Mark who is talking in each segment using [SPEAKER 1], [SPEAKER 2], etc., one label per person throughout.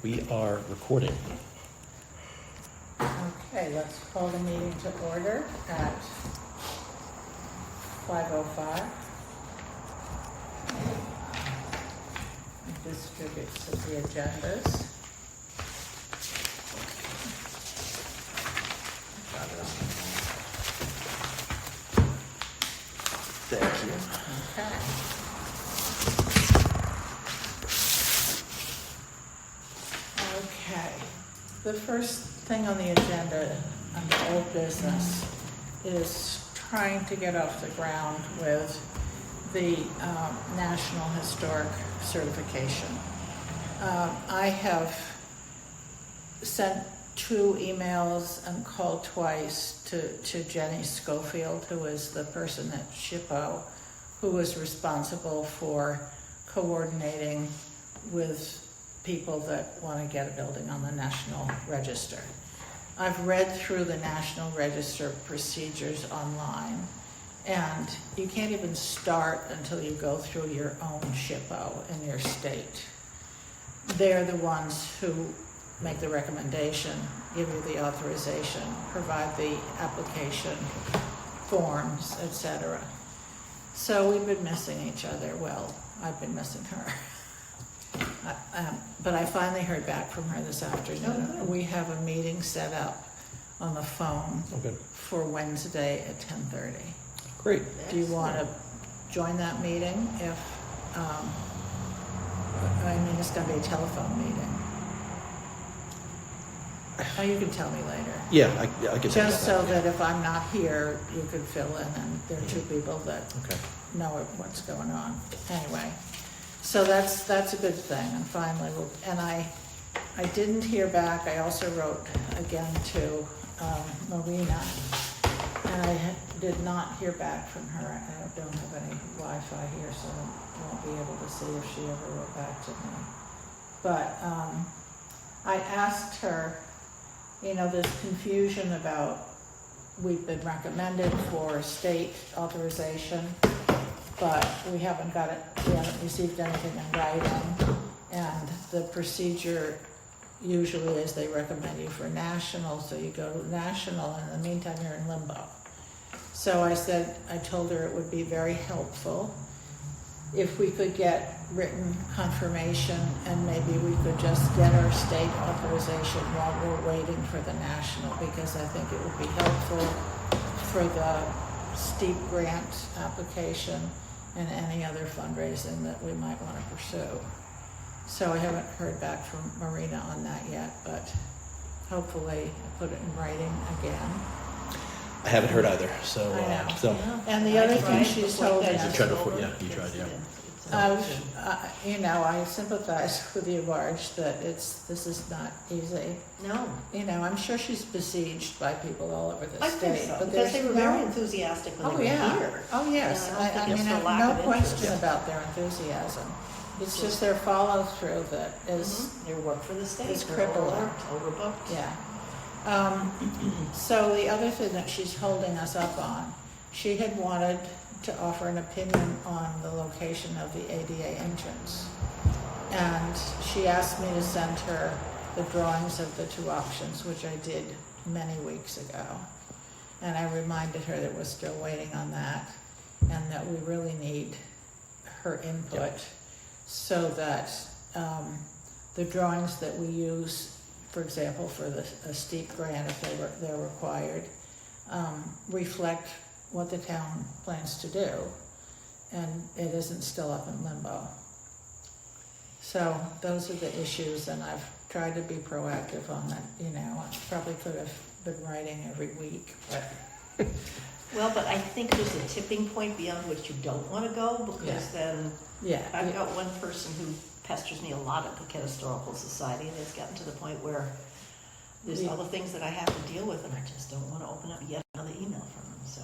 [SPEAKER 1] We are recording.
[SPEAKER 2] Okay, let's call the meeting to order at 5:05. Distribute the agendas. Got it on
[SPEAKER 1] Thank you.
[SPEAKER 2] the phone. Okay. Okay, the first thing on the agenda under old business is trying to get off the ground with the National Historic Certification. I have sent 2 emails and called twice to Jenny Schofield, who is the person at SHPO, who was responsible for coordinating with people that want to get a building on the National Register. I've read through the National Register procedures online, and you can't even start until you go through your own SHPO in your state. They're the ones who make the recommendation, give you the authorization, provide the application forms, etc. So we've been missing each other. Well, I've been missing her. But I finally heard back from her this afternoon.
[SPEAKER 3] Oh, good.
[SPEAKER 2] We have a meeting set up on the phone
[SPEAKER 1] Okay.
[SPEAKER 2] for Wednesday at 10:30.
[SPEAKER 1] Great.
[SPEAKER 2] Do you want to join that meeting? It's going to be a telephone meeting. Oh, you can tell me later.
[SPEAKER 1] Yeah, I can.
[SPEAKER 2] Just so that if I'm not here, you could fill in, and there are 2 people that
[SPEAKER 1] Okay.
[SPEAKER 2] know what's going on. Anyway, so that's a good thing, and finally, I didn't hear back. I also wrote again to Marina, and I did not hear back from her. I don't have any Wi-Fi here, so I won't be able to see if she ever wrote back to me. But I asked her, there's confusion about, we've been recommended for state authorization, but we haven't received anything in writing, and the procedure usually is they recommend you for national, so you go to national, and in the meantime you're in limbo. So I told her it would be very helpful if we could get written confirmation, and maybe we could just get our state authorization while we're waiting for the national, because I think it would be helpful for the steep grant application and any other fundraising that we might want to pursue. So I haven't heard back from Marina on that yet, but hopefully I'll put it in writing again.
[SPEAKER 1] I haven't heard either, so
[SPEAKER 2] I know.
[SPEAKER 1] so
[SPEAKER 2] And the other thing she's told
[SPEAKER 1] You
[SPEAKER 2] us,
[SPEAKER 1] tried before, yeah, you tried, yeah.
[SPEAKER 2] I sympathize with you, Marge, that this is not easy.
[SPEAKER 3] No,
[SPEAKER 2] I'm sure she's besieged by people all over the
[SPEAKER 3] I
[SPEAKER 2] state.
[SPEAKER 3] think so,
[SPEAKER 2] but
[SPEAKER 3] because they
[SPEAKER 2] there's
[SPEAKER 3] were
[SPEAKER 2] no-
[SPEAKER 3] very enthusiastic when
[SPEAKER 2] Oh,
[SPEAKER 3] they were
[SPEAKER 2] yeah.
[SPEAKER 3] here.
[SPEAKER 2] Oh, yes.
[SPEAKER 3] Yeah, I don't think
[SPEAKER 2] I
[SPEAKER 3] it's
[SPEAKER 2] mean,
[SPEAKER 3] for
[SPEAKER 2] I
[SPEAKER 3] lack
[SPEAKER 2] have
[SPEAKER 3] of
[SPEAKER 2] no question
[SPEAKER 3] interest.
[SPEAKER 2] about their enthusiasm. It's just their follow-through that is,
[SPEAKER 3] Their work for the state.
[SPEAKER 2] It's
[SPEAKER 3] They're
[SPEAKER 2] crippling.
[SPEAKER 3] overbooked.
[SPEAKER 2] yeah. So the other thing that she's holding us up on, she had wanted to offer an opinion on the location of the ADA entrance. And she asked me to send her the drawings of the 2 options, which I did many weeks ago. And I reminded her that we're still waiting on that, and that we really need her input, so that the drawings that we use, for example, for a steep grant, if they're required, reflect what the town plans to do, and it isn't still up in limbo. So those are the issues, and I've tried to be proactive on that. I probably could have been writing every week, but
[SPEAKER 3] Well, but I think there's a tipping point beyond which you don't want to go, because then
[SPEAKER 2] yeah.
[SPEAKER 3] I've got one person who pesters me a lot at the Historical Society, and it's gotten to the point where there's
[SPEAKER 2] Yeah.
[SPEAKER 3] all the things that I have to deal with, and I just don't want to open up yet another email from them. So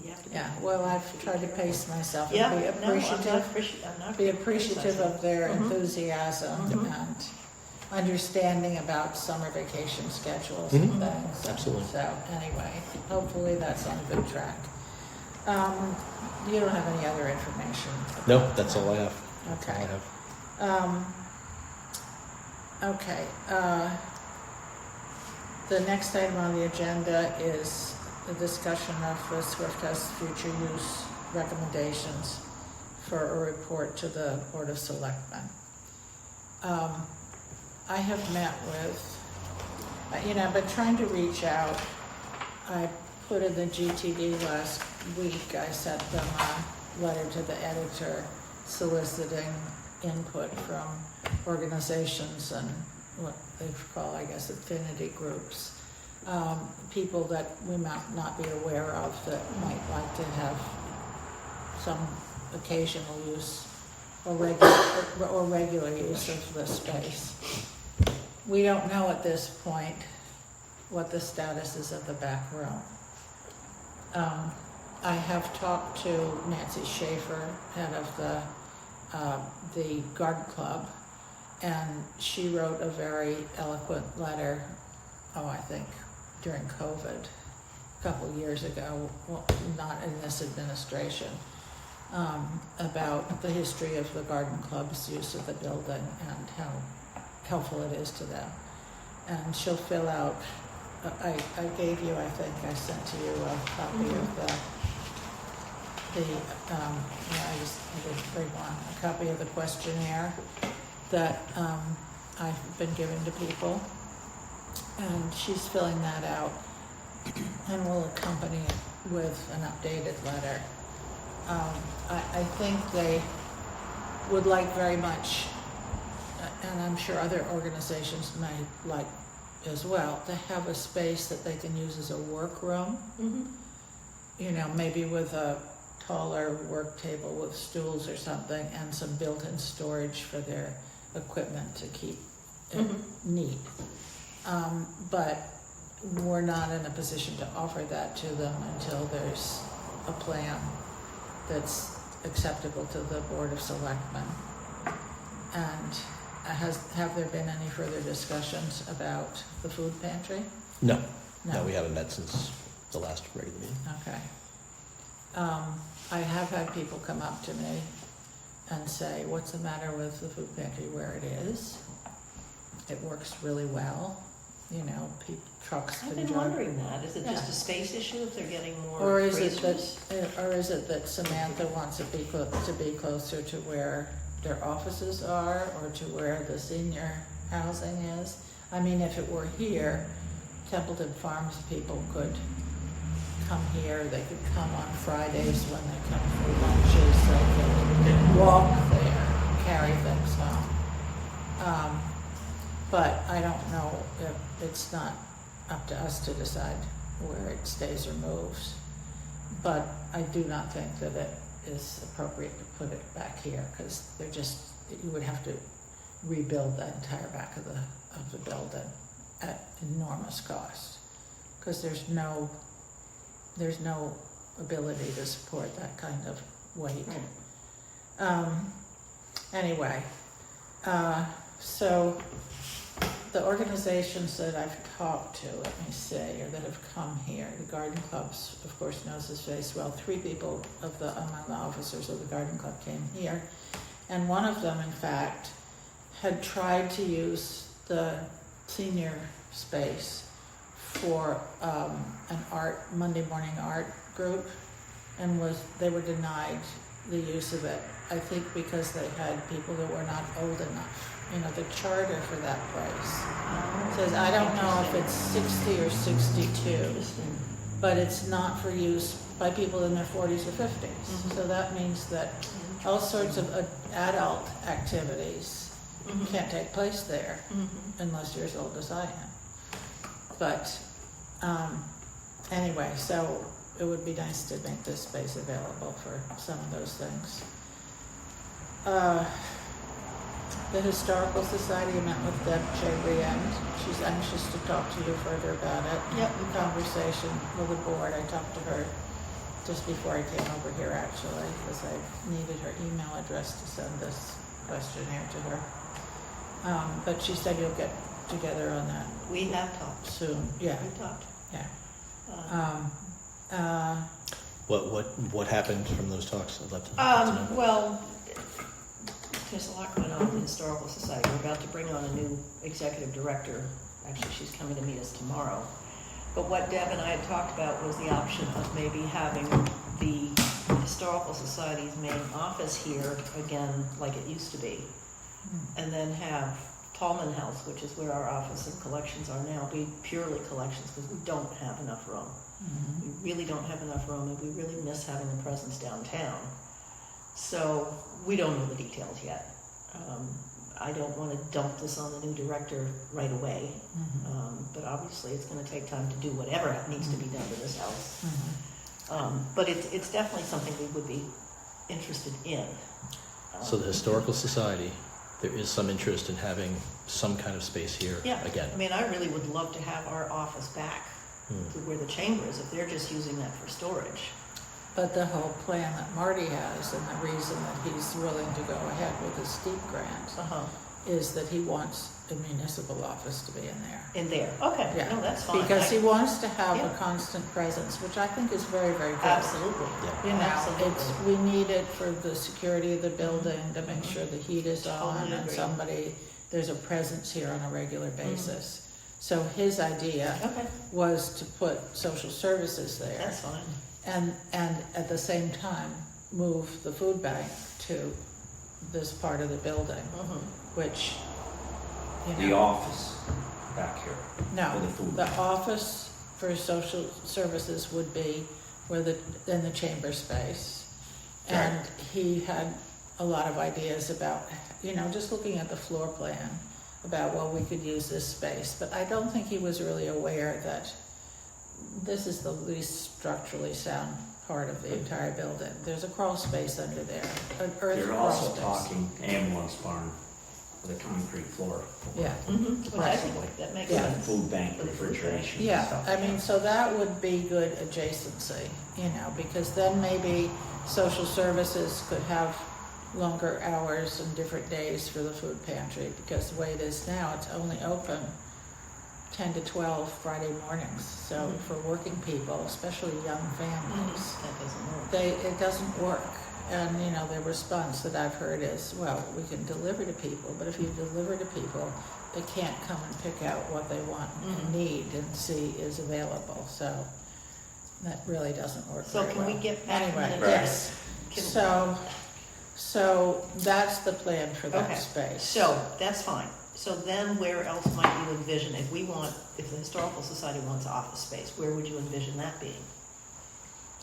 [SPEAKER 3] you have to.
[SPEAKER 2] Yeah, well, I've tried to pace myself
[SPEAKER 3] Yeah,
[SPEAKER 2] and be
[SPEAKER 3] no,
[SPEAKER 2] appreciative.
[SPEAKER 3] I'm not
[SPEAKER 2] Be appreciative of their
[SPEAKER 3] Mhm.
[SPEAKER 2] enthusiasm
[SPEAKER 3] Mhm.
[SPEAKER 2] and understanding about summer vacation schedules
[SPEAKER 1] Mhm.
[SPEAKER 2] and things.
[SPEAKER 1] Absolutely.
[SPEAKER 2] So anyway, hopefully that's on a good track. You don't have any other information?
[SPEAKER 1] No, that's all I have. That's all
[SPEAKER 2] Okay.
[SPEAKER 1] I have.
[SPEAKER 2] Okay, the next item on the agenda is the discussion of the Swift House future use recommendations for a report to the Board of Selectmen. I have met with, I've been trying to reach out. I put in the GTD last week, I sent them a letter to the editor soliciting input from organizations and what they call, I guess, affinity groups. People that we might not be aware of that might like to have some occasional use or regular use of the space. We don't know at this point what the status is of the back room. I have talked to Nancy Schaefer, head of the garden club, and she wrote a very eloquent letter, I think during COVID, a couple of years ago, well, not in this administration, about the history of the garden club's use of the building and how helpful it is to them. And she'll fill out, I gave you, I think I sent to you a copy of I didn't bring one, a copy of the questionnaire that I've been giving to people. And she's filling that out and will accompany it with an updated letter. I think they would like very much, and I'm sure other organizations might like as well, to have a space that they can use as a workroom. Maybe with a taller work table with stools or something and some built-in storage for their equipment to keep it neat. But we're not in a position to offer that to them until there's a plan that's acceptable to the Board of Selectmen. And have there been any further discussions about the food pantry?
[SPEAKER 1] No, we haven't met since the last regular meeting.
[SPEAKER 2] Okay. I have had people come up to me and say, what's the matter with the food pantry where it is? It works really well. Trucks
[SPEAKER 3] I've
[SPEAKER 2] can
[SPEAKER 3] been
[SPEAKER 2] drive.
[SPEAKER 3] wondering that. Is it just
[SPEAKER 2] Yeah.
[SPEAKER 3] a space issue if they're getting more
[SPEAKER 2] Or is
[SPEAKER 3] appraisals?
[SPEAKER 2] it that Samantha wants to be closer to where their offices are or to where the senior housing is? I mean, if it were here, Templeton Farms people could come here. They could come on Fridays when they come for lunches. They could walk there, carry things home. But I don't know if it's not up to us to decide where it stays or moves. But I do not think that it is appropriate to put it back here because you would have to rebuild the entire back of the building at enormous cost because there's no ability to support that kind of weight. Anyway, so the organizations that I've talked to, let me say, or that have come here, the garden clubs, of course, knows this face well. 3 people among the officers of the garden club came here, and one of them, in fact, had tried to use the senior space for an Monday morning art group, and they were denied the use of it. I think because they had people that were not old enough. The charter for that place says, I don't know if it's 60 or 62, but it's not for use by people in their 40s or 50s. So that means that all sorts of adult activities can't take place there unless you're as old as I am. But anyway, so it would be nice to make this space available for some of those things. The Historical Society met with Deb Chabriand. She's anxious to talk to you further about it.
[SPEAKER 3] Yep.
[SPEAKER 2] The conversation with the board, I talked to her just before I came over here actually, because I needed her email address to send this questionnaire to her. But she said you'll get together on that
[SPEAKER 3] We have talked.
[SPEAKER 2] soon. Yeah,
[SPEAKER 3] We talked.
[SPEAKER 2] yeah.
[SPEAKER 1] What happened from those talks? I'd love to know.
[SPEAKER 3] Well, there's a lot going on with the Historical Society. We're about to bring on a new executive director. Actually, she's coming to meet us tomorrow. But what Deb and I had talked about was the option of maybe having the Historical Society's main office here again, like it used to be. And then have Tallman House, which is where our office and collections are now, be purely collections, because we don't have enough room. We really don't have enough room, and we really miss having a presence downtown. So we don't know the details yet. I don't want to dump this on the new director right away, but obviously it's going to take time to do whatever needs to be done to this house. But it's definitely something we would be interested in.
[SPEAKER 1] So the Historical Society, there is some interest in having some kind of space here
[SPEAKER 3] Yeah,
[SPEAKER 1] again.
[SPEAKER 3] I mean, I really would love to have our office back to where the chamber is, if they're just using that for storage.
[SPEAKER 2] But the whole plan that Marty has, and the reason that he's willing to go ahead with his steep grant, is that he wants a municipal office to be in there.
[SPEAKER 3] In there, okay,
[SPEAKER 2] Yeah.
[SPEAKER 3] no, that's fine.
[SPEAKER 2] Because he wants to have
[SPEAKER 3] Yeah.
[SPEAKER 2] a constant presence, which I think is very, very good.
[SPEAKER 3] Absolutely.
[SPEAKER 2] You know,
[SPEAKER 3] Absolutely.
[SPEAKER 2] we need it for the security of the building, to make sure the heat is on,
[SPEAKER 3] Totally
[SPEAKER 2] and
[SPEAKER 3] agree.
[SPEAKER 2] there's a presence here on a regular basis. So his idea
[SPEAKER 3] Okay,
[SPEAKER 2] was to put social services there,
[SPEAKER 3] that's fine.
[SPEAKER 2] and at the same time, move the food bank to this part of the building, which,
[SPEAKER 4] The
[SPEAKER 2] you know,
[SPEAKER 4] office back here.
[SPEAKER 2] no,
[SPEAKER 4] for the food
[SPEAKER 2] the
[SPEAKER 4] bank.
[SPEAKER 2] office for social services would be in the chamber space. And he had a lot of ideas about, just looking at the floor plan, about, well, we could use this space. But I don't think he was really aware that this is the least structurally sound part of the entire building. There's a crawl space under there, an earth
[SPEAKER 4] They're
[SPEAKER 2] crawl
[SPEAKER 4] also
[SPEAKER 2] space.
[SPEAKER 4] talking ambulance barn with a concrete floor,
[SPEAKER 2] Yeah.
[SPEAKER 3] Well, I think that makes
[SPEAKER 2] Yeah.
[SPEAKER 3] sense.
[SPEAKER 4] food bank refrigeration and
[SPEAKER 2] Yeah,
[SPEAKER 4] stuff.
[SPEAKER 2] I mean, so that would be good adjacency, because then maybe social services could have longer hours and different days for the food pantry, because the way it is now, it's only open 10 to 12 Friday mornings. So for working people, especially young families,
[SPEAKER 3] That doesn't work.
[SPEAKER 2] it doesn't work. And, the response that I've heard is, well, we can deliver to people, but if you deliver to people, they can't come and pick out what they want and need and see is available. So that really doesn't work
[SPEAKER 3] So
[SPEAKER 2] very
[SPEAKER 3] can we
[SPEAKER 2] well.
[SPEAKER 3] get back
[SPEAKER 2] Anyway,
[SPEAKER 3] in the
[SPEAKER 2] yes.
[SPEAKER 3] Can-
[SPEAKER 2] So that's the plan for that
[SPEAKER 3] Okay,
[SPEAKER 2] space.
[SPEAKER 3] so, that's fine. So then where else might you envision, if the Historical Society wants office space, where would you envision that being?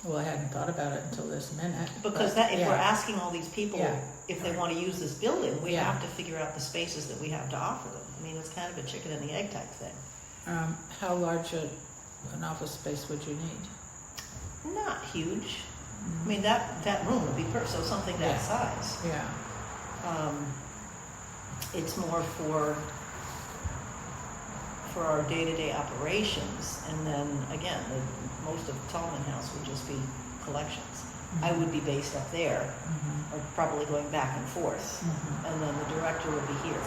[SPEAKER 2] Well, I hadn't thought about it until this minute.
[SPEAKER 3] Because
[SPEAKER 2] but
[SPEAKER 3] if
[SPEAKER 2] yeah.
[SPEAKER 3] we're asking all these people
[SPEAKER 2] Yeah.
[SPEAKER 3] if they want to use this building, we
[SPEAKER 2] Yeah.
[SPEAKER 3] have to figure out the spaces that we have to offer them. I mean, it's kind of a chicken and the egg type thing.
[SPEAKER 2] How large an office space would you need?
[SPEAKER 3] Not huge. I mean, that room would be so something that
[SPEAKER 2] Yeah.
[SPEAKER 3] size.
[SPEAKER 2] Yeah.
[SPEAKER 3] It's more for our day-to-day operations, and then again, most of Tallman House would just be collections. I would be based up there, or probably going back and forth, and then the director would be here.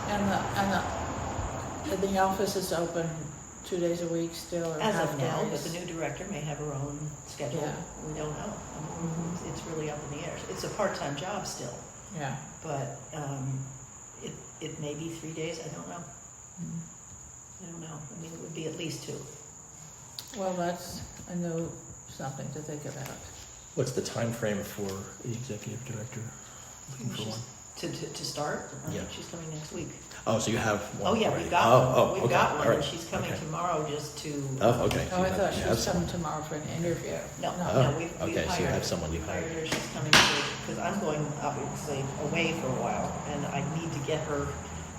[SPEAKER 2] And the office is open 2 days a week still, or
[SPEAKER 3] As
[SPEAKER 2] half
[SPEAKER 3] of now, but
[SPEAKER 2] days?
[SPEAKER 3] the new director may have her own schedule.
[SPEAKER 2] Yeah.
[SPEAKER 3] We don't know. I mean, it's really up in the air. It's a part-time job still,
[SPEAKER 2] Yeah.
[SPEAKER 3] but it may be 3 days. I don't know. I don't know. I mean, it would be at least 2.
[SPEAKER 2] Well, that's something to think about.
[SPEAKER 1] What's the time frame for the executive director? Looking for one?
[SPEAKER 3] To start, I
[SPEAKER 1] Yeah.
[SPEAKER 3] think she's coming next week.
[SPEAKER 1] Oh, so you have one
[SPEAKER 3] Oh, yeah,
[SPEAKER 1] already.
[SPEAKER 3] we've got one.
[SPEAKER 1] Oh,
[SPEAKER 3] We've
[SPEAKER 1] okay,
[SPEAKER 3] got
[SPEAKER 1] all
[SPEAKER 3] one,
[SPEAKER 1] right,
[SPEAKER 3] and she's coming
[SPEAKER 1] okay.
[SPEAKER 3] tomorrow just to.
[SPEAKER 1] Oh, okay.
[SPEAKER 2] Oh, I thought she
[SPEAKER 1] you have
[SPEAKER 2] was coming
[SPEAKER 1] someone.
[SPEAKER 2] tomorrow for an interview.
[SPEAKER 3] No,
[SPEAKER 1] Oh,
[SPEAKER 3] no, we've
[SPEAKER 1] okay, so you
[SPEAKER 3] hired
[SPEAKER 1] have someone
[SPEAKER 3] We've
[SPEAKER 1] you've hired.
[SPEAKER 3] hired her, she's coming to, because I'm going obviously away for a while, and I need to get her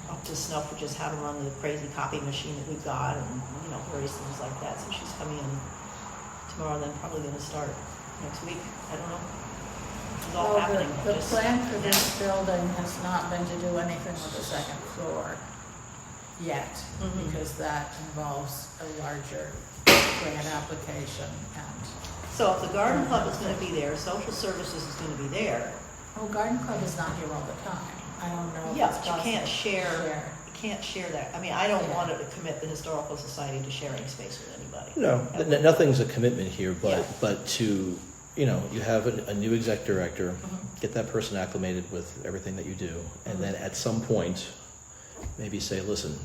[SPEAKER 3] up to snuff with just how to run the crazy copy machine that we've got, and, various things like that, so she's coming in tomorrow, then probably gonna start next week, I don't know. It's all
[SPEAKER 2] Well,
[SPEAKER 3] happening.
[SPEAKER 2] the
[SPEAKER 3] just
[SPEAKER 2] plan for
[SPEAKER 3] now.
[SPEAKER 2] this building has not been to do anything with the second floor yet,
[SPEAKER 3] Mhm.
[SPEAKER 2] because that involves a larger grant application and,
[SPEAKER 3] So if the garden club is gonna be there, social services is gonna be there,
[SPEAKER 2] Garden Club is not here all the time. I don't know if
[SPEAKER 3] yeah,
[SPEAKER 2] it's
[SPEAKER 3] but you
[SPEAKER 2] possible
[SPEAKER 3] can't
[SPEAKER 2] to
[SPEAKER 3] share, you can't share that, I mean, I don't
[SPEAKER 2] Yeah.
[SPEAKER 3] want to commit the Historical Society to sharing space with anybody.
[SPEAKER 1] No, nothing's a commitment here,
[SPEAKER 3] Yeah.
[SPEAKER 1] but to you know, you have a new exec director, get that person acclimated with everything that you do, and then at some point, maybe say, listen,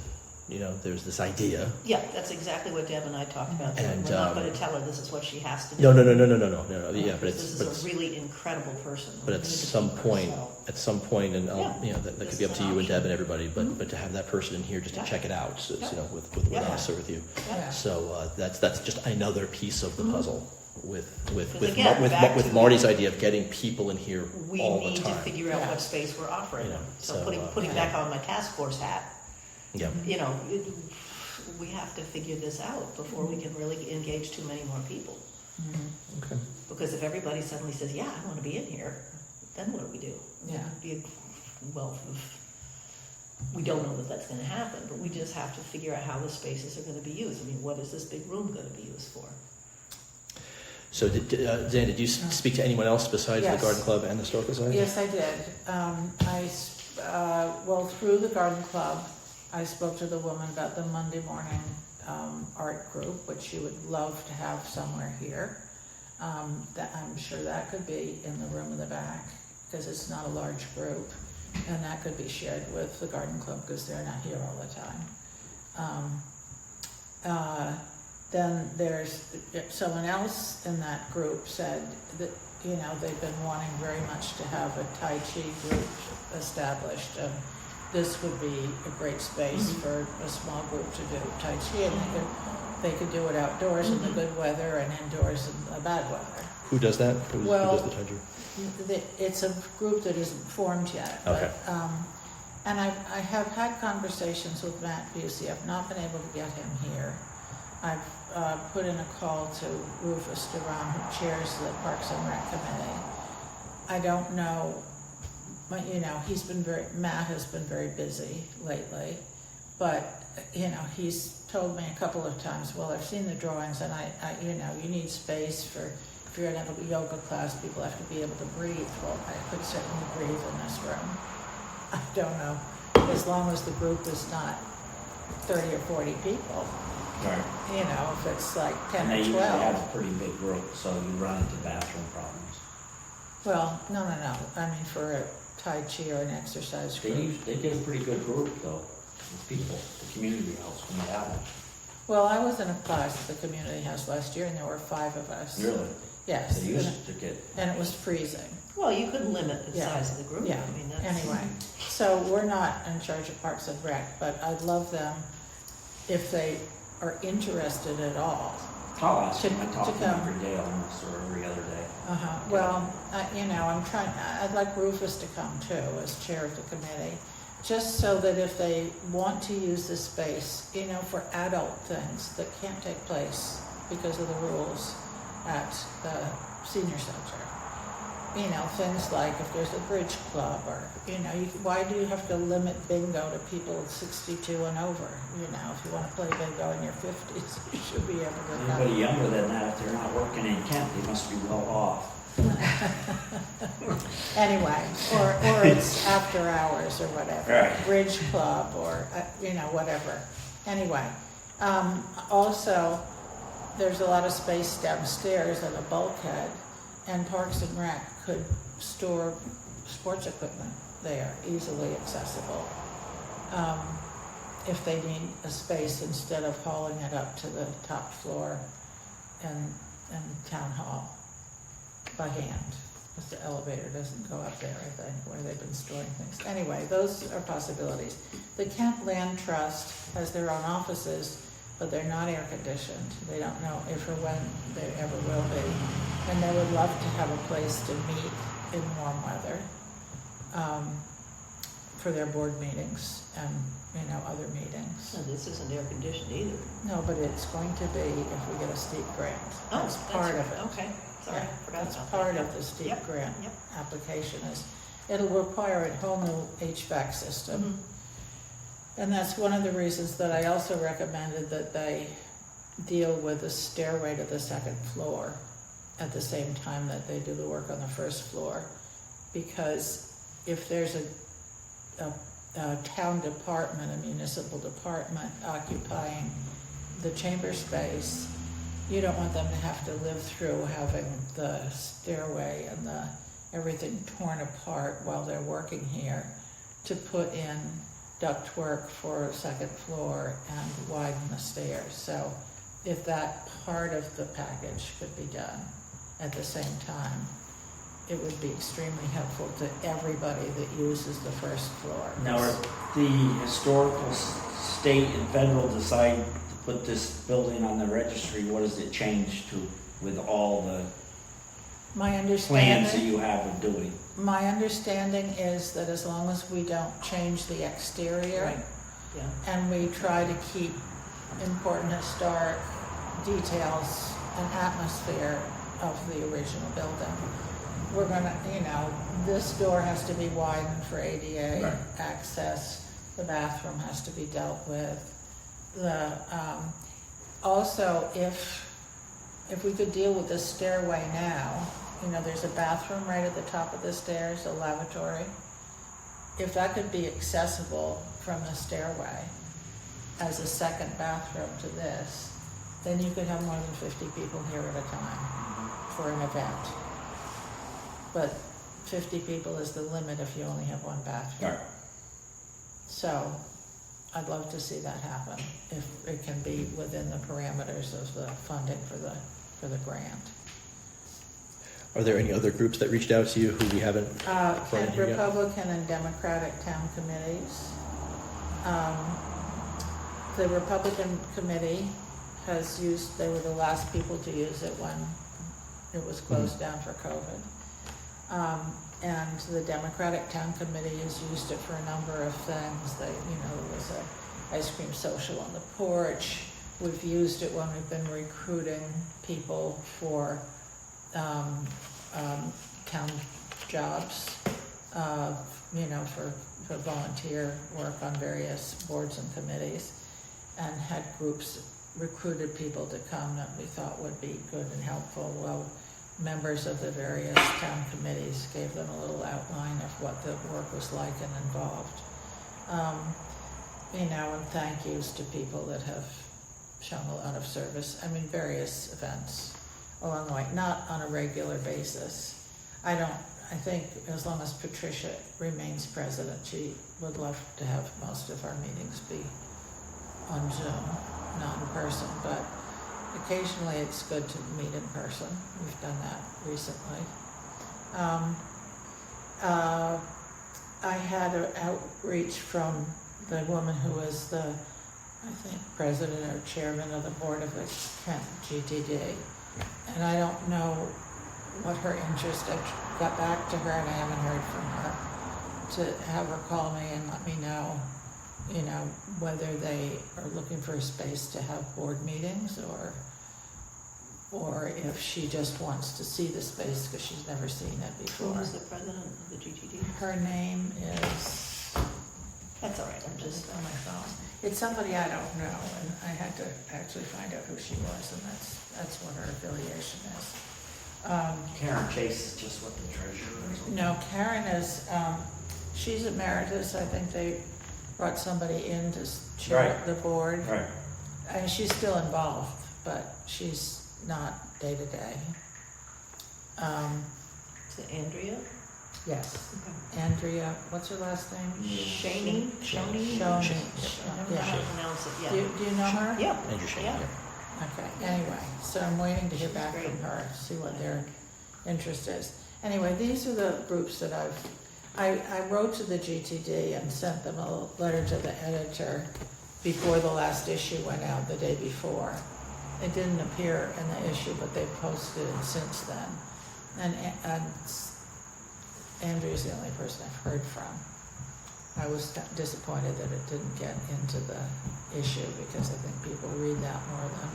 [SPEAKER 1] you know, there's this idea.
[SPEAKER 3] Yeah, that's exactly what Deb and I talked about.
[SPEAKER 1] And,
[SPEAKER 3] We're not gonna tell her this is what she has to do.
[SPEAKER 1] No, yeah, but
[SPEAKER 3] This
[SPEAKER 1] it's,
[SPEAKER 3] is a really incredible person.
[SPEAKER 1] but
[SPEAKER 3] We're
[SPEAKER 1] at
[SPEAKER 3] gonna
[SPEAKER 1] some
[SPEAKER 3] keep her,
[SPEAKER 1] point,
[SPEAKER 3] so.
[SPEAKER 1] and I'll,
[SPEAKER 3] Yeah.
[SPEAKER 1] you know, that
[SPEAKER 3] This
[SPEAKER 1] could be
[SPEAKER 3] is
[SPEAKER 1] up to
[SPEAKER 3] an
[SPEAKER 1] you and
[SPEAKER 3] option.
[SPEAKER 1] Deb and everybody, but
[SPEAKER 3] Mhm.
[SPEAKER 1] to have that person in here just to
[SPEAKER 3] Yeah.
[SPEAKER 1] check it out, so,
[SPEAKER 3] Yeah.
[SPEAKER 1] you know, with
[SPEAKER 3] Yeah.
[SPEAKER 1] us or with you.
[SPEAKER 2] Yeah.
[SPEAKER 1] So that's just another piece of the puzzle with
[SPEAKER 3] Because again, back
[SPEAKER 1] with
[SPEAKER 3] to-
[SPEAKER 1] Marty's idea of getting people in here
[SPEAKER 3] We
[SPEAKER 1] all the
[SPEAKER 3] need to
[SPEAKER 1] time.
[SPEAKER 3] figure out
[SPEAKER 2] Yeah.
[SPEAKER 3] what space we're offering
[SPEAKER 1] You know,
[SPEAKER 3] them. So
[SPEAKER 1] so,
[SPEAKER 3] putting
[SPEAKER 2] yeah.
[SPEAKER 3] back on my task force hat,
[SPEAKER 1] Yeah.
[SPEAKER 3] you know, we have to figure this out before we can really engage too many more people.
[SPEAKER 1] Okay.
[SPEAKER 3] Because if everybody suddenly says, yeah, I want to be in here, then what do we do?
[SPEAKER 2] Yeah.
[SPEAKER 3] Be a wealth of, we don't know that that's going to happen, but we just have to figure out how the spaces are going to be used. I mean, what is this big room going to be used for?
[SPEAKER 1] So, Dan, did you speak to anyone else besides
[SPEAKER 2] Yes.
[SPEAKER 1] the Garden Club and the Historical Society?
[SPEAKER 2] Yes, I did. Well, through the garden club, I spoke to the woman about the Monday morning art group, which she would love to have somewhere here. That I'm sure that could be in the room in the back, because it's not a large group, and that could be shared with the garden club because they're not here all the time. Then there's someone else in that group said that, you know, they've been wanting very much to have a Tai Chi group established. This would be a great space for a small group to do Tai Chi, and they could do it outdoors in the good weather and indoors in the bad weather.
[SPEAKER 1] Who does that? Who
[SPEAKER 2] Well,
[SPEAKER 1] does the Taiju?
[SPEAKER 2] It's a group that isn't formed yet.
[SPEAKER 1] Okay.
[SPEAKER 2] But, and I have had conversations with Matt Busey. I've not been able to get him here. I've put in a call to Rufus Duran, who chairs the Parks and Rec Committee. I don't know, but, you know, Matt has been very busy lately. But, you know, he's told me a couple of times, well, I've seen the drawings and I you know, you need space for, if you're gonna have a yoga class, people have to be able to breathe. Well, I could certainly breathe in this room. I don't know, as long as the group is not 30 or 40 people.
[SPEAKER 4] Right.
[SPEAKER 2] You know, if it's like 10
[SPEAKER 4] And they
[SPEAKER 2] or
[SPEAKER 4] usually
[SPEAKER 2] 12.
[SPEAKER 4] have a pretty big group, so you run into bathroom problems.
[SPEAKER 2] Well, no. I mean, for a Tai Chi or an exercise group.
[SPEAKER 4] They get a pretty good group though, of people, the community house when they have it.
[SPEAKER 2] Well, I was in a class at the community house last year and there were 5 of us.
[SPEAKER 4] Really?
[SPEAKER 2] Yes.
[SPEAKER 4] They used to get,
[SPEAKER 2] And it was freezing.
[SPEAKER 3] Well, you could limit the
[SPEAKER 2] Yeah.
[SPEAKER 3] size of the group.
[SPEAKER 2] Yeah.
[SPEAKER 3] I mean, that's.
[SPEAKER 2] Anyway, so we're not in charge of Parks and Rec, but I'd love them if they are interested at all.
[SPEAKER 4] I'll ask them, I
[SPEAKER 2] To
[SPEAKER 4] talk to them
[SPEAKER 2] come.
[SPEAKER 4] every day almost, or every other day.
[SPEAKER 2] Well, you know, I'd like Rufus to come too, as chair of the committee, just so that if they want to use this space, you know, for adult things that can't take place because of the rules at the senior center. You know, things like if there's a bridge club or, you know, why do you have to limit bingo to people 62 and over? You know, if you want to play bingo in your 50s, you should be able to come.
[SPEAKER 4] Anybody younger than that, if they're not working in Kent, they must be well off.
[SPEAKER 2] Anyway, or it's after hours or whatever.
[SPEAKER 4] Right.
[SPEAKER 2] Bridge club or, you know, whatever. Anyway, also, there's a lot of space downstairs in a bulkhead, and Parks and Rec could store sports equipment there, easily accessible. If they need a space instead of hauling it up to the top floor in town hall by hand, because the elevator doesn't go up there, I think, where they've been storing things. Anyway, those are possibilities. The Kent Land Trust has their own offices, but they're not air conditioned. They don't know if or when they ever will be. And they would love to have a place to meet in warm weather for their board meetings and, you know, other meetings.
[SPEAKER 3] No, this isn't air conditioned either.
[SPEAKER 2] No, but it's going to be if we get a steep grant. That's part of it.
[SPEAKER 3] Okay, sorry,
[SPEAKER 2] Yeah,
[SPEAKER 3] forgot
[SPEAKER 2] that's
[SPEAKER 3] about
[SPEAKER 2] part
[SPEAKER 3] that.
[SPEAKER 2] of the steep
[SPEAKER 3] Yep,
[SPEAKER 2] grant
[SPEAKER 3] yep.
[SPEAKER 2] application is, it'll require a whole new HVAC system.
[SPEAKER 3] Mhm.
[SPEAKER 2] And that's one of the reasons that I also recommended that they deal with the stairway to the second floor at the same time that they do the work on the first floor. Because if there's a town department, a municipal department occupying the chamber space, you don't want them to have to live through having the stairway and everything torn apart while they're working here to put in ductwork for second floor and widen the stairs. So if that part of the package could be done at the same time, it would be extremely helpful to everybody that uses the first floor.
[SPEAKER 5] Now, if the historical state and federal decide to put this building on the registry, what does it change to with all the
[SPEAKER 2] My
[SPEAKER 5] plans that
[SPEAKER 2] understanding,
[SPEAKER 5] you have of doing?
[SPEAKER 2] my understanding is that as long as we don't change the exterior,
[SPEAKER 3] Right, yeah.
[SPEAKER 2] and we try to keep important historic details and atmosphere of the original building, we're gonna, this door has to be widened for ADA
[SPEAKER 5] Right.
[SPEAKER 2] access, the bathroom has to be dealt with. Also, if we could deal with the stairway now, there's a bathroom right at the top of the stairs, a lavatory. If that could be accessible from the stairway as a second bathroom to this, then you could have more than 50 people here at a time for an event. But 50 people is the limit if you only have one bathroom.
[SPEAKER 5] Right.
[SPEAKER 2] So I'd love to see that happen, if it can be within the parameters of the funding for the grant.
[SPEAKER 1] Are there any other groups that reached out to you who we haven't brought in here yet?
[SPEAKER 2] Republican and Democratic town committees. The Republican committee they were the last people to use it when it was closed down for COVID. And the Democratic Town Committee has used it for a number of things. There was an ice cream social on the porch. We've used it when we've been recruiting people for town jobs, for volunteer work on various boards and committees, and had groups recruited people to come that we thought would be good and helpful. Well, members of the various town committees gave them a little outline of what the work was like and involved. And thank yous to people that have shown a lot of service. Various events along the way, not on a regular basis. I think as long as Patricia remains president, she would love to have most of our meetings be on Zoom, not in person, but occasionally it's good to meet in person. We've done that recently. I had an outreach from the woman who is president or chairman of the board of the Kent GTD. And I don't know what her interest, I got back to her and I haven't heard from her, to have her call me and let me know, whether they are looking for a space to have board meetings or if she just wants to see the space because she's never seen it
[SPEAKER 3] Who
[SPEAKER 2] before.
[SPEAKER 3] is the president of the GTD?
[SPEAKER 2] Her name is,
[SPEAKER 3] That's all right, I'm
[SPEAKER 2] just
[SPEAKER 3] just,
[SPEAKER 2] on my phone. It's somebody I don't know, and I had to actually find out who she was, and that's what her affiliation is.
[SPEAKER 5] Karen Chase is just what the treasurer is.
[SPEAKER 2] No, Karen is, she's emeritus. I think they brought somebody in to chair
[SPEAKER 5] Right.
[SPEAKER 2] the board.
[SPEAKER 5] Right.
[SPEAKER 2] And she's still involved, but she's not day to day.
[SPEAKER 3] is it Andrea?
[SPEAKER 2] Yes, Andrea, what's her last name?
[SPEAKER 3] Shaney?
[SPEAKER 2] Shoney.
[SPEAKER 3] I don't know
[SPEAKER 2] Yeah.
[SPEAKER 3] how to pronounce it,
[SPEAKER 2] Do
[SPEAKER 3] yeah.
[SPEAKER 2] you know her?
[SPEAKER 3] Yeah.
[SPEAKER 1] Andrew Shane,
[SPEAKER 3] Yeah.
[SPEAKER 1] yeah.
[SPEAKER 2] Okay, anyway, so I'm waiting to hear
[SPEAKER 3] She's
[SPEAKER 2] back
[SPEAKER 3] great.
[SPEAKER 2] from her, see what their interest is. Anyway, these are the groups that I wrote to the GTD and sent them a letter to the editor before the last issue went out, the day before. It didn't appear in the issue, but they posted it since then. And Andrew's the only person I've heard from. I was disappointed that it didn't get into the issue because I think people read that more than.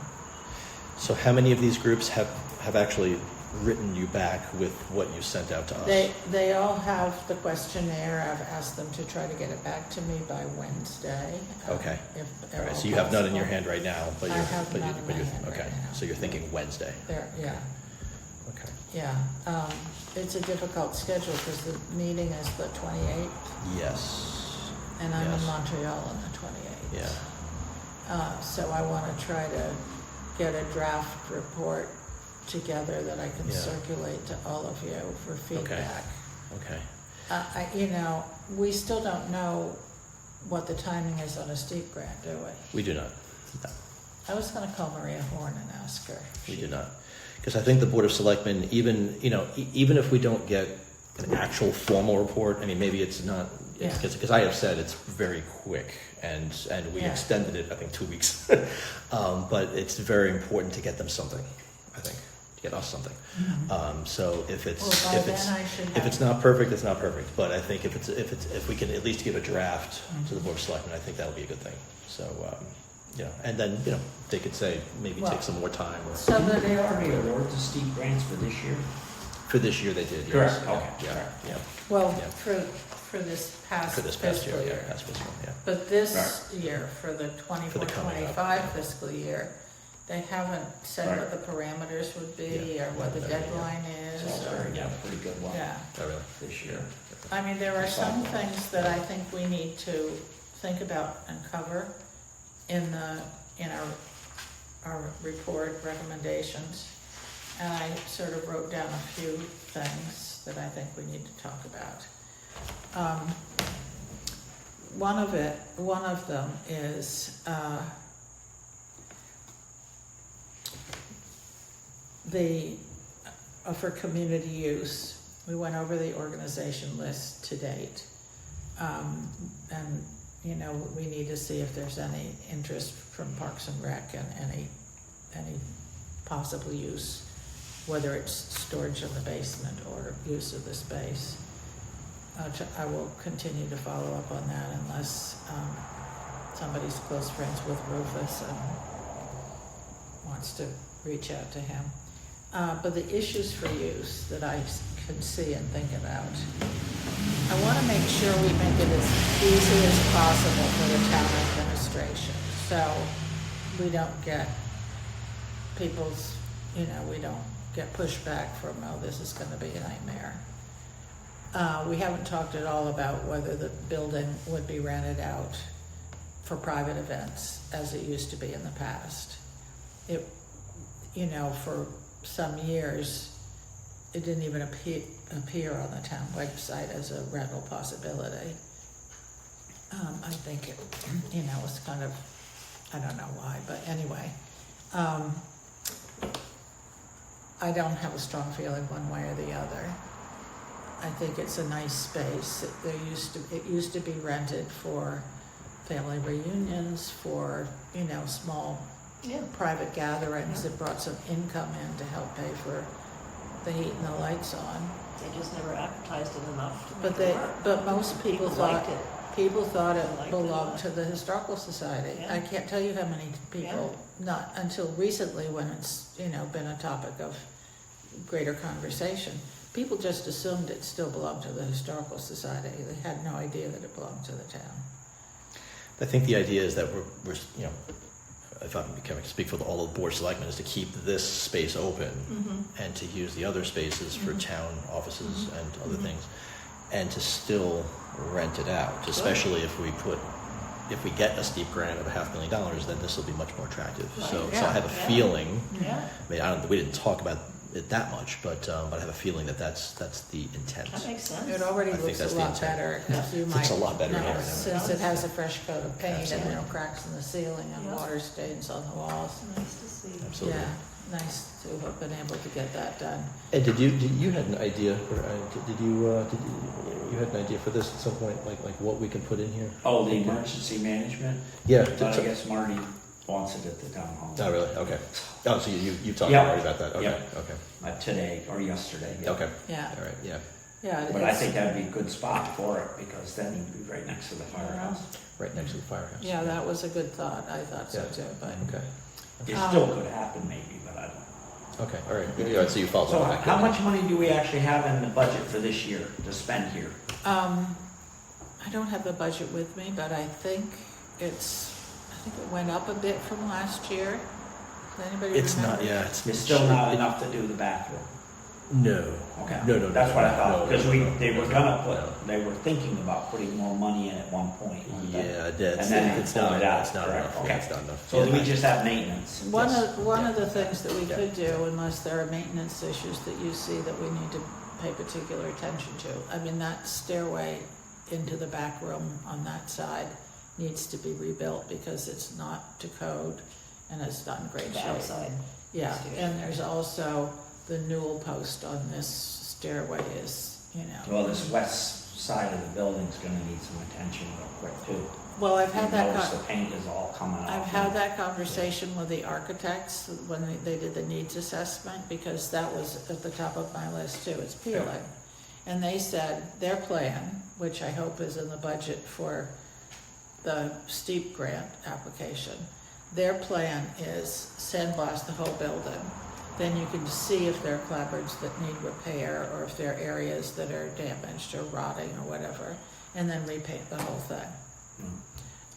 [SPEAKER 1] So how many of these groups have actually written you back with what you sent out to us?
[SPEAKER 2] They all have the questionnaire. I've asked them to try to get it back to me by Wednesday.
[SPEAKER 1] Okay.
[SPEAKER 2] If
[SPEAKER 1] All
[SPEAKER 2] at
[SPEAKER 1] right,
[SPEAKER 2] all
[SPEAKER 1] so you have none in your
[SPEAKER 2] possible.
[SPEAKER 1] hand right now, but
[SPEAKER 2] I
[SPEAKER 1] you're,
[SPEAKER 2] have
[SPEAKER 1] but you,
[SPEAKER 2] none in
[SPEAKER 1] but
[SPEAKER 2] my
[SPEAKER 1] you're,
[SPEAKER 2] hand
[SPEAKER 1] okay.
[SPEAKER 2] right now.
[SPEAKER 1] So you're thinking Wednesday.
[SPEAKER 2] There, yeah,
[SPEAKER 1] Okay.
[SPEAKER 2] yeah. It's a difficult schedule because the meeting is the 28th
[SPEAKER 1] Yes.
[SPEAKER 2] and I'm
[SPEAKER 1] Yes.
[SPEAKER 2] in Montreal on the 28th.
[SPEAKER 1] Yeah.
[SPEAKER 2] So I want to try to get a draft report together that I can
[SPEAKER 1] Yeah.
[SPEAKER 2] circulate to all of you for feedback.
[SPEAKER 1] Okay.
[SPEAKER 2] We still don't know what the timing is on a steep grant, do we?
[SPEAKER 1] We do not. No,
[SPEAKER 2] I was gonna call Maria Horn and ask her.
[SPEAKER 1] we do not. Because I think the Board of Selectmen, even, even if we don't get an actual formal report, I mean, maybe it's not,
[SPEAKER 2] Yeah.
[SPEAKER 1] because I have said it's very quick, and we
[SPEAKER 2] Yeah.
[SPEAKER 1] extended it, I think, 2 weeks. But it's very important to get them something, I think, to get us something. So if it's,
[SPEAKER 2] Well, by
[SPEAKER 1] if it's,
[SPEAKER 2] then I should
[SPEAKER 1] if
[SPEAKER 2] have.
[SPEAKER 1] it's not perfect, it's not perfect. But I think if we can at least give a draft to the Board of Selectmen, I think that would be a good thing. So, and then, they could say, maybe
[SPEAKER 2] Well,
[SPEAKER 1] take some more time. Or,
[SPEAKER 2] So that
[SPEAKER 5] Did they already award the steep grants for this year?
[SPEAKER 1] for this year, they did, yes.
[SPEAKER 5] Correct, okay.
[SPEAKER 1] Yeah, yeah.
[SPEAKER 2] Well,
[SPEAKER 1] Yeah.
[SPEAKER 2] for this past
[SPEAKER 1] For this past
[SPEAKER 2] fiscal
[SPEAKER 1] year,
[SPEAKER 2] year.
[SPEAKER 1] yeah, past fiscal, yeah.
[SPEAKER 2] But this year, for the
[SPEAKER 1] For the coming up.
[SPEAKER 2] 24-25 fiscal year, they haven't said what the parameters would be or what the deadline is.
[SPEAKER 5] So,
[SPEAKER 2] or-
[SPEAKER 5] yeah, pretty good one
[SPEAKER 2] Yeah,
[SPEAKER 1] Oh, really?
[SPEAKER 5] this year.
[SPEAKER 2] I mean, there are some things that I think we need to think about and cover in our report recommendations. And I sort of wrote down a few things that I think we need to talk about. One of them is for community use. We went over the organization list to date. And, we need to see if there's any interest from Parks and Rec and any possible use, whether it's storage in the basement or use of the space. I will continue to follow up on that unless somebody's close friends with Rufus and wants to reach out to him. But the issues for use that I can see and think about, I want to make sure we make it as easy as possible for the town administration. So we don't get people's, we don't get pushback from, oh, this is going to be a nightmare. We haven't talked at all about whether the building would be rented out for private events as it used to be in the past. It, for some years, it didn't even appear on the town website as a rental possibility. I think it, was kind of, I don't know why, but anyway. I don't have a strong feeling one way or the other. I think it's a nice space. It used to be rented for family reunions, for, small private gatherings. It brought some income in to help pay for the heat and the lights on.
[SPEAKER 3] They just never advertised it enough to
[SPEAKER 2] But
[SPEAKER 3] make it work.
[SPEAKER 2] but most people thought
[SPEAKER 3] liked it.
[SPEAKER 2] People thought it
[SPEAKER 3] Liked it a
[SPEAKER 2] belonged
[SPEAKER 3] lot.
[SPEAKER 2] to the Historical Society.
[SPEAKER 3] Yeah.
[SPEAKER 2] I can't tell you how many people, not until recently when it's, been a topic of greater conversation. People just assumed it still belonged to the Historical Society. They had no idea that it belonged to the town.
[SPEAKER 1] I think the idea is that we're if I can speak for all of the Board of Selectmen, is to keep this space open and to use the other spaces for town offices and other things, and to still rent it out, especially if we get a steep grant of $500,000, then this will be much more attractive. So I have a feeling,
[SPEAKER 3] Yeah,
[SPEAKER 1] I mean, we didn't talk about it that much, but I have a feeling that's the intent.
[SPEAKER 3] that makes sense.
[SPEAKER 2] It already
[SPEAKER 1] I think
[SPEAKER 2] looks
[SPEAKER 1] that's
[SPEAKER 2] a
[SPEAKER 1] the
[SPEAKER 2] lot
[SPEAKER 1] intent.
[SPEAKER 2] better, as you
[SPEAKER 1] It's
[SPEAKER 2] might
[SPEAKER 1] a lot better
[SPEAKER 2] know,
[SPEAKER 1] here, yeah.
[SPEAKER 2] since it has a fresh coat of paint and
[SPEAKER 1] Absolutely.
[SPEAKER 2] no cracks in the ceiling and
[SPEAKER 3] Yeah.
[SPEAKER 2] water stains on the walls.
[SPEAKER 3] Nice to see.
[SPEAKER 1] Absolutely.
[SPEAKER 2] Yeah, nice to have been able to get that done.
[SPEAKER 1] And did you had an idea? Or, did you had an idea for this at some point? Like what we can put in here?
[SPEAKER 5] Oh, the emergency management?
[SPEAKER 1] Yeah.
[SPEAKER 5] But I guess Marty wants it at the town hall.
[SPEAKER 1] Oh, really? Okay. Oh, so you talked
[SPEAKER 5] Yeah.
[SPEAKER 1] already about that? Okay.
[SPEAKER 5] Yeah.
[SPEAKER 1] Okay.
[SPEAKER 5] Today or yesterday. Yeah.
[SPEAKER 1] Okay.
[SPEAKER 2] Yeah,
[SPEAKER 1] All right. Yeah.
[SPEAKER 2] yeah.
[SPEAKER 5] But I
[SPEAKER 2] it's-
[SPEAKER 5] think that'd be a good spot for it, because then you'd be right next to the firehouse.
[SPEAKER 1] Right next to the firehouse.
[SPEAKER 2] Yeah, that was a good thought. I thought so
[SPEAKER 1] Yeah.
[SPEAKER 2] too, but.
[SPEAKER 1] Okay.
[SPEAKER 5] It still could happen maybe, but I don't know.
[SPEAKER 1] Okay. All right. Yeah, so you followed
[SPEAKER 5] So
[SPEAKER 1] back.
[SPEAKER 5] how much money do we actually have in the budget for this year to spend here?
[SPEAKER 2] I don't have the budget with me, but I think it went up a bit from last year. Does anybody
[SPEAKER 1] It's not.
[SPEAKER 2] remember?
[SPEAKER 1] Yeah.
[SPEAKER 5] It's still not enough to do the bathroom.
[SPEAKER 1] No.
[SPEAKER 5] Okay.
[SPEAKER 1] No.
[SPEAKER 5] That's what I thought,
[SPEAKER 1] No,
[SPEAKER 5] because
[SPEAKER 1] no.
[SPEAKER 5] they were thinking about putting more money in at one point. weren't they?
[SPEAKER 1] Yeah, that's,
[SPEAKER 5] And then
[SPEAKER 1] it's
[SPEAKER 5] pull
[SPEAKER 1] not,
[SPEAKER 5] it out,
[SPEAKER 1] it's not
[SPEAKER 5] correct?
[SPEAKER 1] enough.
[SPEAKER 5] Okay.
[SPEAKER 1] Yeah, it's not enough.
[SPEAKER 5] So
[SPEAKER 1] Yeah,
[SPEAKER 5] we just have maintenance.
[SPEAKER 2] One of the
[SPEAKER 1] Yeah.
[SPEAKER 2] things that we
[SPEAKER 1] Yeah.
[SPEAKER 2] could do, unless there are maintenance issues that you see that we need to pay particular attention to, I mean, that stairway into the back room on that side needs to be rebuilt because it's not to code and it's not in great
[SPEAKER 3] The
[SPEAKER 2] shape.
[SPEAKER 3] outside.
[SPEAKER 2] Yeah, and there's also the newel post on this stairway is,
[SPEAKER 5] Well, this west side of the building's gonna need some attention real quick too.
[SPEAKER 2] Well, I've had
[SPEAKER 5] You
[SPEAKER 2] that,
[SPEAKER 5] notice the paint is all coming off.
[SPEAKER 2] I've had that conversation with the architects when they did the needs assessment, because that was at the top of my list too, it's peeling. And they said their plan, which I hope is in the budget for the steep grant application, their plan is sandblast the whole building. Then you can see if there are clapboards that need repair, or if there are areas that are damaged or rotting or whatever, and then repaint the whole thing.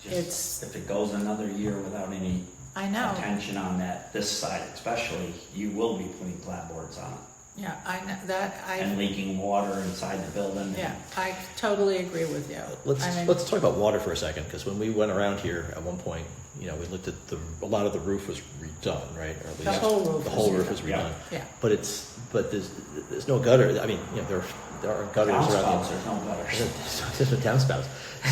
[SPEAKER 5] Just
[SPEAKER 2] It's-
[SPEAKER 5] if it goes another year without any
[SPEAKER 2] I know.
[SPEAKER 5] attention on this side especially, you will be putting clapboards on it.
[SPEAKER 2] Yeah, I know that,
[SPEAKER 5] And leaking water inside the building.
[SPEAKER 2] yeah, I totally agree with you. I mean,
[SPEAKER 1] Let's talk about water for a second, because when we went around here at one point, we looked at a lot of the roof was redone, right? Or at
[SPEAKER 2] The
[SPEAKER 1] least
[SPEAKER 2] whole roof
[SPEAKER 1] The
[SPEAKER 2] was
[SPEAKER 1] whole roof was
[SPEAKER 5] redone.
[SPEAKER 1] redone.
[SPEAKER 2] Yeah,
[SPEAKER 1] But there's no gutter. I mean, there are gutters around.
[SPEAKER 5] Downspouts, there's no gutters.
[SPEAKER 1] There's no downspouts.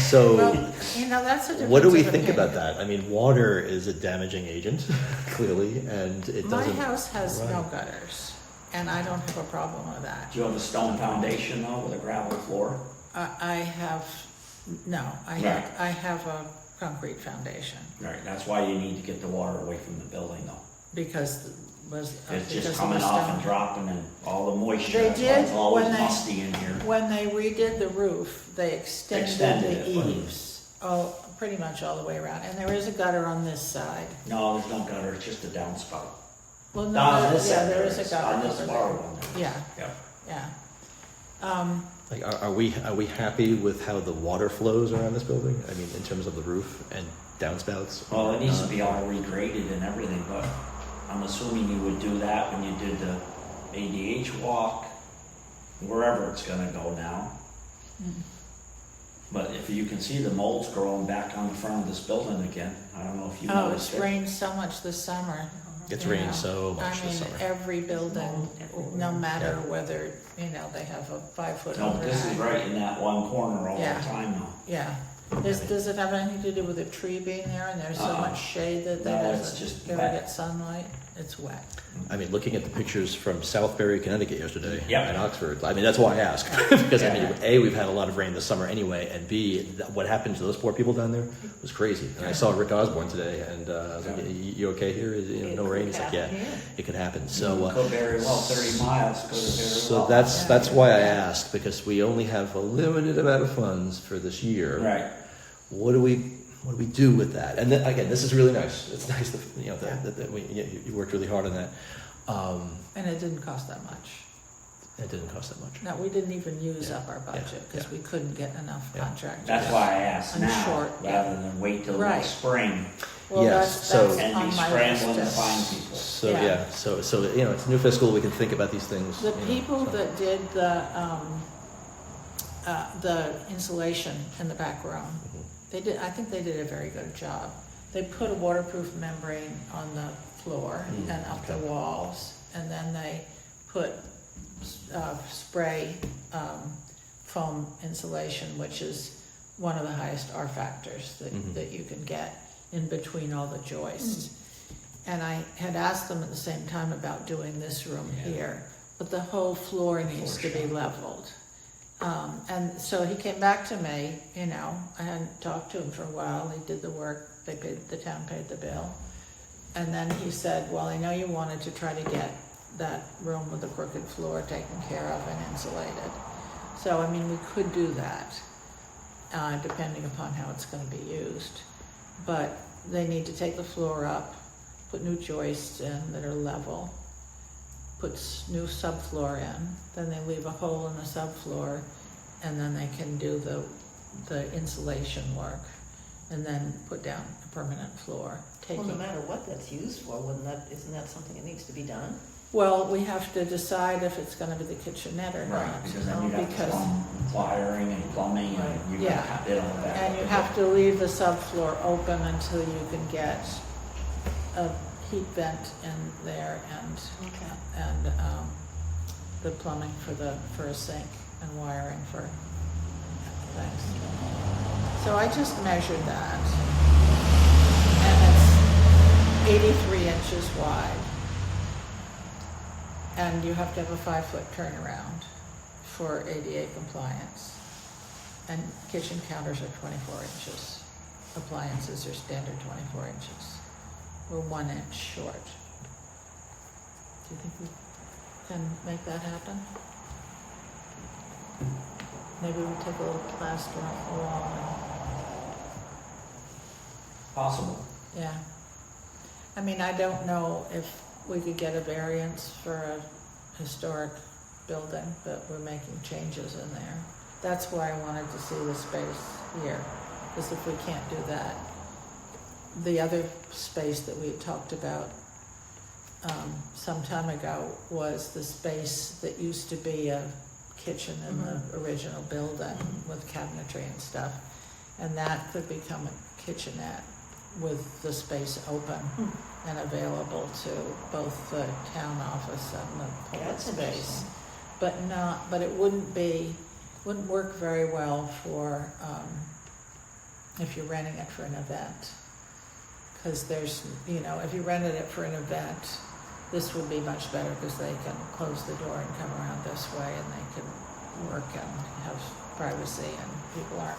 [SPEAKER 1] So.
[SPEAKER 2] well, that's a difference.
[SPEAKER 1] What do we
[SPEAKER 2] of
[SPEAKER 1] think
[SPEAKER 2] opinion.
[SPEAKER 1] about that? I mean, water is a damaging agent, clearly, and it
[SPEAKER 2] My
[SPEAKER 1] doesn't.
[SPEAKER 2] house has no
[SPEAKER 1] run.
[SPEAKER 2] gutters, and I don't have a problem with that.
[SPEAKER 5] Do you have a stone foundation though with a gravel floor?
[SPEAKER 2] I have, no,
[SPEAKER 5] Right.
[SPEAKER 2] I have a concrete foundation,
[SPEAKER 5] Right, that's why you need to get the water away from the building though.
[SPEAKER 2] because
[SPEAKER 5] It's
[SPEAKER 2] because
[SPEAKER 5] just
[SPEAKER 2] of
[SPEAKER 5] coming
[SPEAKER 2] the
[SPEAKER 5] off
[SPEAKER 2] stone.
[SPEAKER 5] and dropping and all the moisture.
[SPEAKER 2] They
[SPEAKER 5] That's why it's
[SPEAKER 2] did
[SPEAKER 5] always
[SPEAKER 2] when they-
[SPEAKER 5] musty in here.
[SPEAKER 2] When they redid the roof, they extended
[SPEAKER 5] Extended
[SPEAKER 2] the
[SPEAKER 5] it, right.
[SPEAKER 2] eaves, pretty much all the way around, and there is a gutter on this side.
[SPEAKER 5] No, there's no gutter, it's just a downspout.
[SPEAKER 2] Well, no,
[SPEAKER 5] Down this
[SPEAKER 2] yeah,
[SPEAKER 5] side
[SPEAKER 2] there is a gutter
[SPEAKER 5] On this
[SPEAKER 2] over
[SPEAKER 5] far
[SPEAKER 2] there.
[SPEAKER 5] one there.
[SPEAKER 2] Yeah,
[SPEAKER 5] Yeah.
[SPEAKER 2] yeah.
[SPEAKER 1] Like, are we happy with how the water flows around this building? I mean, in terms of the roof and downspouts.
[SPEAKER 5] Well, it needs to be all regraded and everything, but I'm assuming you would do that when you did the ADH walk, wherever it's gonna go now. But if you can see the mold's growing back on the front of this building again, I don't know if you
[SPEAKER 2] Oh,
[SPEAKER 5] noticed
[SPEAKER 2] it's
[SPEAKER 5] it.
[SPEAKER 2] rained so much this summer.
[SPEAKER 1] It's
[SPEAKER 2] you
[SPEAKER 1] rained
[SPEAKER 2] know.
[SPEAKER 1] so much
[SPEAKER 2] I
[SPEAKER 1] this
[SPEAKER 2] mean,
[SPEAKER 1] summer.
[SPEAKER 2] every building,
[SPEAKER 3] Mold everywhere.
[SPEAKER 2] no matter
[SPEAKER 1] Yeah.
[SPEAKER 2] whether, they have a 5-foot
[SPEAKER 5] No, but this is
[SPEAKER 2] overhang.
[SPEAKER 5] right in that one corner all
[SPEAKER 2] Yeah.
[SPEAKER 5] the time now.
[SPEAKER 2] Yeah. Does it have anything to do with the tree being there and there's so
[SPEAKER 5] Uh-uh.
[SPEAKER 2] much shade that
[SPEAKER 5] No, it's
[SPEAKER 2] doesn't
[SPEAKER 5] just
[SPEAKER 2] ever
[SPEAKER 5] wet.
[SPEAKER 2] get sunlight? It's wet.
[SPEAKER 1] I mean, looking at the pictures from Southbury, Connecticut yesterday,
[SPEAKER 5] Yeah.
[SPEAKER 1] and Oxford, I mean, that's why I ask. Because, I mean,
[SPEAKER 5] Yeah.
[SPEAKER 1] A, we've had a lot of rain this summer anyway, and B, what happened to those poor people down there was crazy. And I saw Rick Osborne today, and I was like,
[SPEAKER 5] Yeah.
[SPEAKER 1] you okay here?
[SPEAKER 3] It
[SPEAKER 1] No
[SPEAKER 3] could
[SPEAKER 1] rain? He's like, yeah,
[SPEAKER 3] happen here.
[SPEAKER 1] it could happen. So,
[SPEAKER 5] Could very well, 30 miles, could have very
[SPEAKER 1] so
[SPEAKER 5] well.
[SPEAKER 1] that's why I ask, because we only have a limited amount of funds for this year.
[SPEAKER 5] Right.
[SPEAKER 1] What do we do with that? And then, again, this is really nice. It's nice that you worked really hard on that.
[SPEAKER 2] And it didn't cost that much.
[SPEAKER 1] It didn't cost that much.
[SPEAKER 2] No, we didn't even use
[SPEAKER 1] Yeah.
[SPEAKER 2] up our budget because
[SPEAKER 1] Yeah.
[SPEAKER 2] we couldn't get enough
[SPEAKER 1] Yeah.
[SPEAKER 2] contractors.
[SPEAKER 5] That's why I asked
[SPEAKER 2] I'm
[SPEAKER 5] now,
[SPEAKER 2] short, yeah.
[SPEAKER 5] rather than wait till
[SPEAKER 2] Right.
[SPEAKER 5] next spring
[SPEAKER 2] Well,
[SPEAKER 1] Yes, so-
[SPEAKER 2] that's
[SPEAKER 5] and
[SPEAKER 2] on
[SPEAKER 5] be
[SPEAKER 2] my
[SPEAKER 5] scrambling to
[SPEAKER 2] list.
[SPEAKER 5] find people.
[SPEAKER 1] So
[SPEAKER 2] Yeah.
[SPEAKER 1] yeah, so it's new fiscal. We can think about these things.
[SPEAKER 2] The people
[SPEAKER 1] so.
[SPEAKER 2] that did the insulation in the back room, I think they did a very good job. They put a waterproof membrane on the floor and up the
[SPEAKER 1] okay.
[SPEAKER 2] walls, and then they put spray foam insulation, which is one of the highest R factors that you can get in between all the joists. And I had asked them at the same time about doing this room here, but the whole floor needs to be leveled. And so he came back to me, I hadn't talked to him for a while, he did the work, the town paid the bill. And then he said, well, I know you wanted to try to get that room with the crooked floor taken care of and insulated. So, I mean, we could do that, depending upon how it's gonna be used. But they need to take the floor up, put new joists in that are level, put new subfloor in, then they leave a hole in the subfloor, and then they can do the insulation work, and then put down a permanent floor.
[SPEAKER 3] Well, no
[SPEAKER 2] Taking,
[SPEAKER 3] matter what that's used for, isn't that something that needs to be done?
[SPEAKER 2] Well, we have to decide if it's gonna be the kitchenette or
[SPEAKER 5] Right,
[SPEAKER 2] not.
[SPEAKER 5] because then you got
[SPEAKER 2] because-
[SPEAKER 5] wiring and plumbing
[SPEAKER 3] Right.
[SPEAKER 5] and you
[SPEAKER 2] Yeah.
[SPEAKER 5] gotta have it all back.
[SPEAKER 2] And you have to leave the subfloor open until you can get a heat vent in there
[SPEAKER 3] Okay.
[SPEAKER 2] and the plumbing for a sink and wiring for things. So I just measured that. And it's 83 inches wide. And you have to have a 5-foot turnaround for ADA compliance. And kitchen counters are 24 inches. Appliances are standard 24 inches. We're 1 inch short. Do you think we can make that happen? Maybe we take a little plaster off the wall
[SPEAKER 5] Possible.
[SPEAKER 2] and, yeah. I mean, I don't know if we could get a variance for a historic building, but we're making changes in there. That's why I wanted to see the space here, because if we can't do that, the other space that we had talked about some time ago was the space that used to be a kitchen in the original building with cabinetry and stuff. And that could become a kitchenette with the space open and available to both the town office and the public
[SPEAKER 3] That's
[SPEAKER 2] space.
[SPEAKER 3] interesting.
[SPEAKER 2] But it wouldn't work very well for, if you're renting it for an event. Because there's, if you rented it for an event, this would be much better because they can close the door and come around this way and they can work and have privacy and people aren't,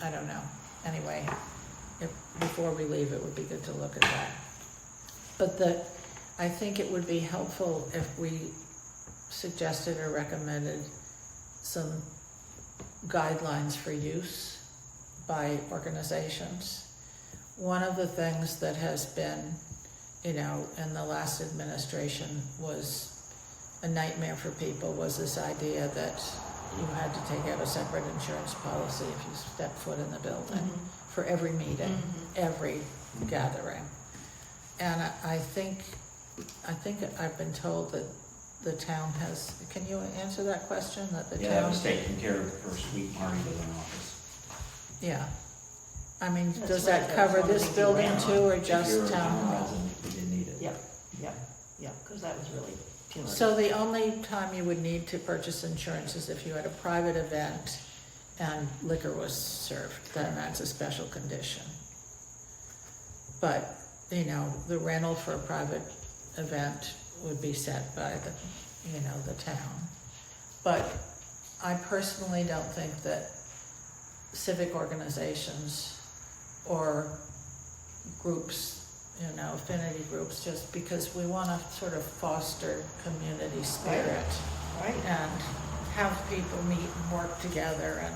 [SPEAKER 2] I don't know. Anyway, before we leave, it would be good to look at that. But I think it would be helpful if we suggested or recommended some guidelines for use by organizations. One of the things that has been, in the last administration was a nightmare for people was this idea that you had to take out a separate insurance policy if you step foot in the building for every meeting, every gathering. And I think I've been told that the town has, can you answer that question, that the town?
[SPEAKER 5] Yeah, that was taken care of the first week Marty was in office.
[SPEAKER 2] Yeah. I mean,
[SPEAKER 3] That's
[SPEAKER 2] does
[SPEAKER 3] right,
[SPEAKER 2] that
[SPEAKER 3] that's
[SPEAKER 2] cover
[SPEAKER 3] one of the
[SPEAKER 2] this
[SPEAKER 3] things you
[SPEAKER 2] building
[SPEAKER 3] ran
[SPEAKER 2] too,
[SPEAKER 3] on.
[SPEAKER 2] or
[SPEAKER 5] If
[SPEAKER 2] just
[SPEAKER 5] you're a
[SPEAKER 2] town
[SPEAKER 5] town
[SPEAKER 2] hall?
[SPEAKER 5] resident, you didn't need it.
[SPEAKER 3] Yep, because that was really too much.
[SPEAKER 2] So the only time you would need to purchase insurance is if you had a private event and liquor was served, then that's a special condition. But, the rental for a private event would be set by the town. But I personally don't think that civic organizations or groups, affinity groups, just because we want to sort of foster community spirit
[SPEAKER 3] Right,
[SPEAKER 2] and have people meet and work together and,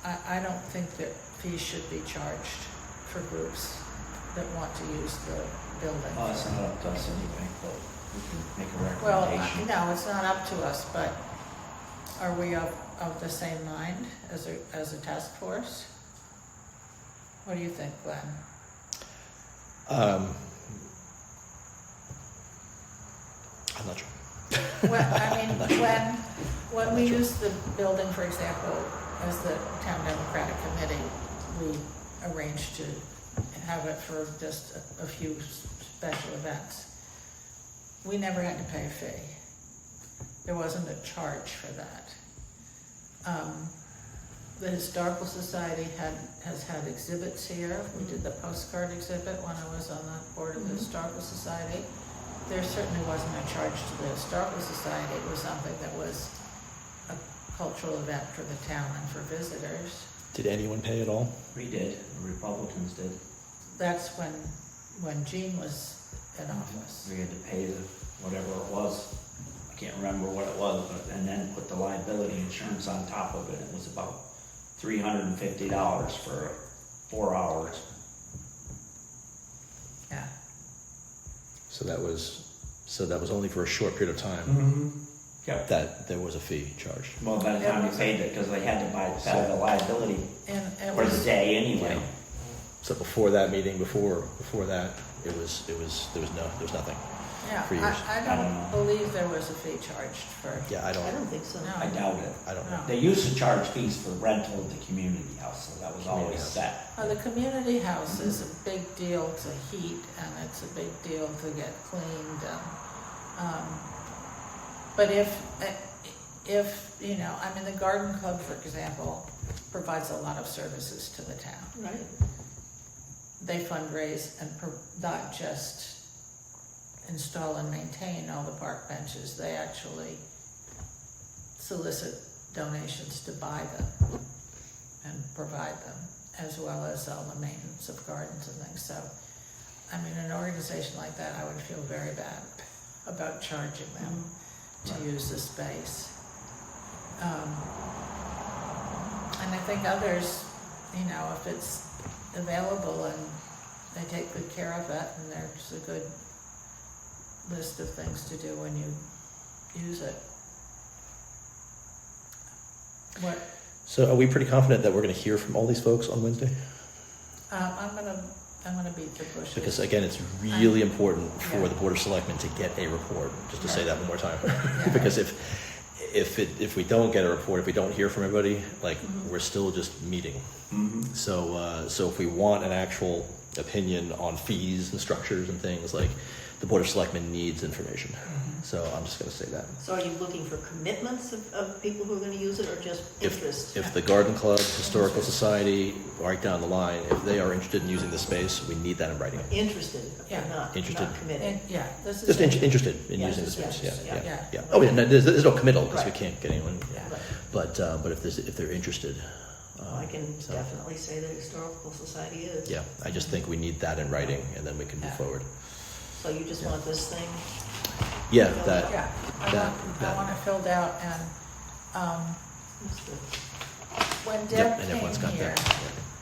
[SPEAKER 2] I don't think that fees should be charged for groups that want to use the building.
[SPEAKER 5] Well, it's not up to us anyway, but we can make a
[SPEAKER 2] Well,
[SPEAKER 5] recommendation.
[SPEAKER 2] no, it's not up to us, but are we of the same mind as a task force? What do you think, Glenn?
[SPEAKER 1] I'm not sure.
[SPEAKER 2] Well, I mean, when we use the building, for example, as the town democratic committee, we arranged to have it for just a few special events. We never had to pay a fee. There wasn't a charge for that. The Historical Society has had exhibits here. We did the postcard exhibit when I was on the board of the Historical Society. There certainly wasn't a charge to the Historical Society. It was something that was a cultural event for the town and for visitors.
[SPEAKER 1] Did anyone pay at all?
[SPEAKER 5] We did, the Republicans did.
[SPEAKER 2] That's when Gene was in office.
[SPEAKER 5] We had to pay whatever it was. I can't remember what it was, but, and then put the liability insurance on top of it. It was about $350 for 4 hours.
[SPEAKER 2] Yeah.
[SPEAKER 1] So that was only for a short period of time
[SPEAKER 5] Mm-hmm. Yep.
[SPEAKER 1] that there was a fee charged.
[SPEAKER 5] Well, by the time you paid it, because they had to buy the liability
[SPEAKER 2] And it
[SPEAKER 5] for the
[SPEAKER 2] was,
[SPEAKER 5] day anyway.
[SPEAKER 1] So before that meeting, before that, there was nothing.
[SPEAKER 2] Yeah,
[SPEAKER 1] For years.
[SPEAKER 2] I
[SPEAKER 5] I don't
[SPEAKER 2] don't
[SPEAKER 5] know.
[SPEAKER 2] believe there was a fee charged for,
[SPEAKER 1] Yeah, I
[SPEAKER 3] I
[SPEAKER 1] don't,
[SPEAKER 3] don't think so.
[SPEAKER 2] No.
[SPEAKER 5] I doubt it.
[SPEAKER 1] I don't know.
[SPEAKER 2] No.
[SPEAKER 5] They used to charge fees for rental of the community house, so that was
[SPEAKER 1] Community
[SPEAKER 5] always
[SPEAKER 1] house.
[SPEAKER 5] set.
[SPEAKER 2] well, the community house is a big deal to heat, and it's a big deal to get cleaned, but if, you know, I mean, the garden club, for example, provides a lot of services to the town.
[SPEAKER 3] Right.
[SPEAKER 2] They fundraise and not just install and maintain all the park benches, they actually solicit donations to buy them and provide them, as well as all the maintenance of gardens and things. So, I mean, an organization like that, I would feel very bad about charging them to use the space. And I think others, you know, if it's available and they take good care of it, and there's a good list of things to do when you use it. What,
[SPEAKER 1] So are we pretty confident that we're going to hear from all these folks on Wednesday?
[SPEAKER 2] I'm gonna beat the bushes.
[SPEAKER 1] Because again, it's really important for
[SPEAKER 2] Yeah.
[SPEAKER 1] the Board of Selectmen to get a report, just to say that one more time.
[SPEAKER 2] Yeah.
[SPEAKER 1] Because if we don't get a report, if we don't hear from everybody, like, we're still just meeting.
[SPEAKER 5] Mm-hmm.
[SPEAKER 1] So if we want an actual opinion on fees and structures and things, like, the Board of Selectmen needs information. So I'm just gonna say that.
[SPEAKER 3] So are you looking for commitments of people who are gonna use it, or just interest?
[SPEAKER 1] If the Garden Club, Historical Society, right down the line, if they are interested in using the space, we need that in writing.
[SPEAKER 3] Interested,
[SPEAKER 2] Yeah.
[SPEAKER 3] but not
[SPEAKER 1] Interested.
[SPEAKER 3] committed.
[SPEAKER 2] And, yeah, this is.
[SPEAKER 1] Just interested in
[SPEAKER 3] Yeah,
[SPEAKER 1] using the
[SPEAKER 3] just
[SPEAKER 1] space, yeah,
[SPEAKER 3] interested,
[SPEAKER 1] yeah,
[SPEAKER 2] yeah.
[SPEAKER 1] yeah. Oh, yeah, no, there's no committal, because we
[SPEAKER 3] Right.
[SPEAKER 1] can't get anyone,
[SPEAKER 2] Yeah.
[SPEAKER 3] Right.
[SPEAKER 1] but if they're interested.
[SPEAKER 3] Well, I can
[SPEAKER 1] so,
[SPEAKER 3] definitely say the Historical Society is.
[SPEAKER 1] Yeah, I just think we need that in writing, and then we can move
[SPEAKER 2] Yeah.
[SPEAKER 1] forward.
[SPEAKER 3] So you just want this thing?
[SPEAKER 1] Yeah, that,
[SPEAKER 2] Yeah, I
[SPEAKER 1] That-
[SPEAKER 2] want it filled out, and,
[SPEAKER 3] That's good.
[SPEAKER 2] when
[SPEAKER 1] yep,
[SPEAKER 2] Deb
[SPEAKER 1] and
[SPEAKER 2] came
[SPEAKER 1] everyone's got
[SPEAKER 2] here,
[SPEAKER 1] that.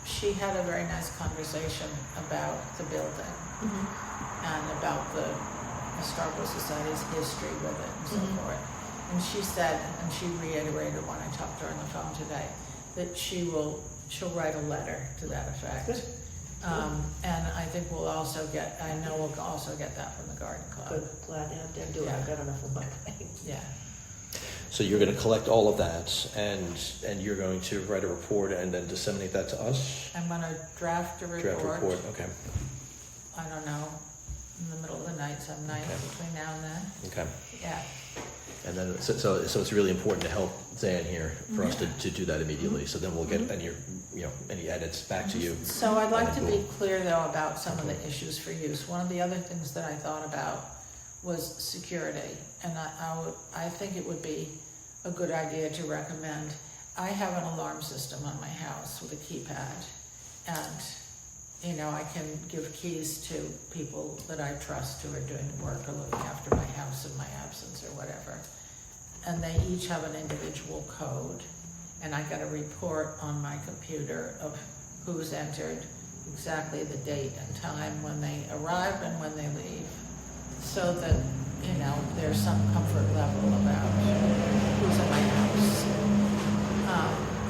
[SPEAKER 2] she had a very nice conversation about the building and about the Historical Society's history with it and so
[SPEAKER 3] Mhm.
[SPEAKER 2] forth. And she said, and she reiterated when I talked to her on the phone today, that she'll write a letter to that effect.
[SPEAKER 3] Good.
[SPEAKER 2] And I think we'll also get, I know we'll also get that from the garden club.
[SPEAKER 3] Good, glad to have Deb do it, I've got enough on my plate.
[SPEAKER 2] Yeah,
[SPEAKER 1] So you're gonna collect all of that, and you're going to write a report and then disseminate that to us?
[SPEAKER 2] I'm gonna draft a
[SPEAKER 1] Draft report, okay,
[SPEAKER 2] I don't know, in the middle of the night some night between now and then.
[SPEAKER 1] okay.
[SPEAKER 2] Yeah,
[SPEAKER 1] And then, so it's really important to help Zan here for us to do that immediately, so then we'll get any edits back to you.
[SPEAKER 2] so I'd like to
[SPEAKER 1] And
[SPEAKER 2] be
[SPEAKER 1] then
[SPEAKER 2] clear though about some of the issues for use. One of the other things that I thought about was security, and I think it would be a good idea to recommend. I have an alarm system on my house with a keypad, and I can give keys to people that I trust who are doing work or looking after my house in my absence or whatever. And they each have an individual code, and I get a report on my computer of who's entered, exactly the date and time when they arrive and when they leave, so that, there's some comfort level about who's in my house.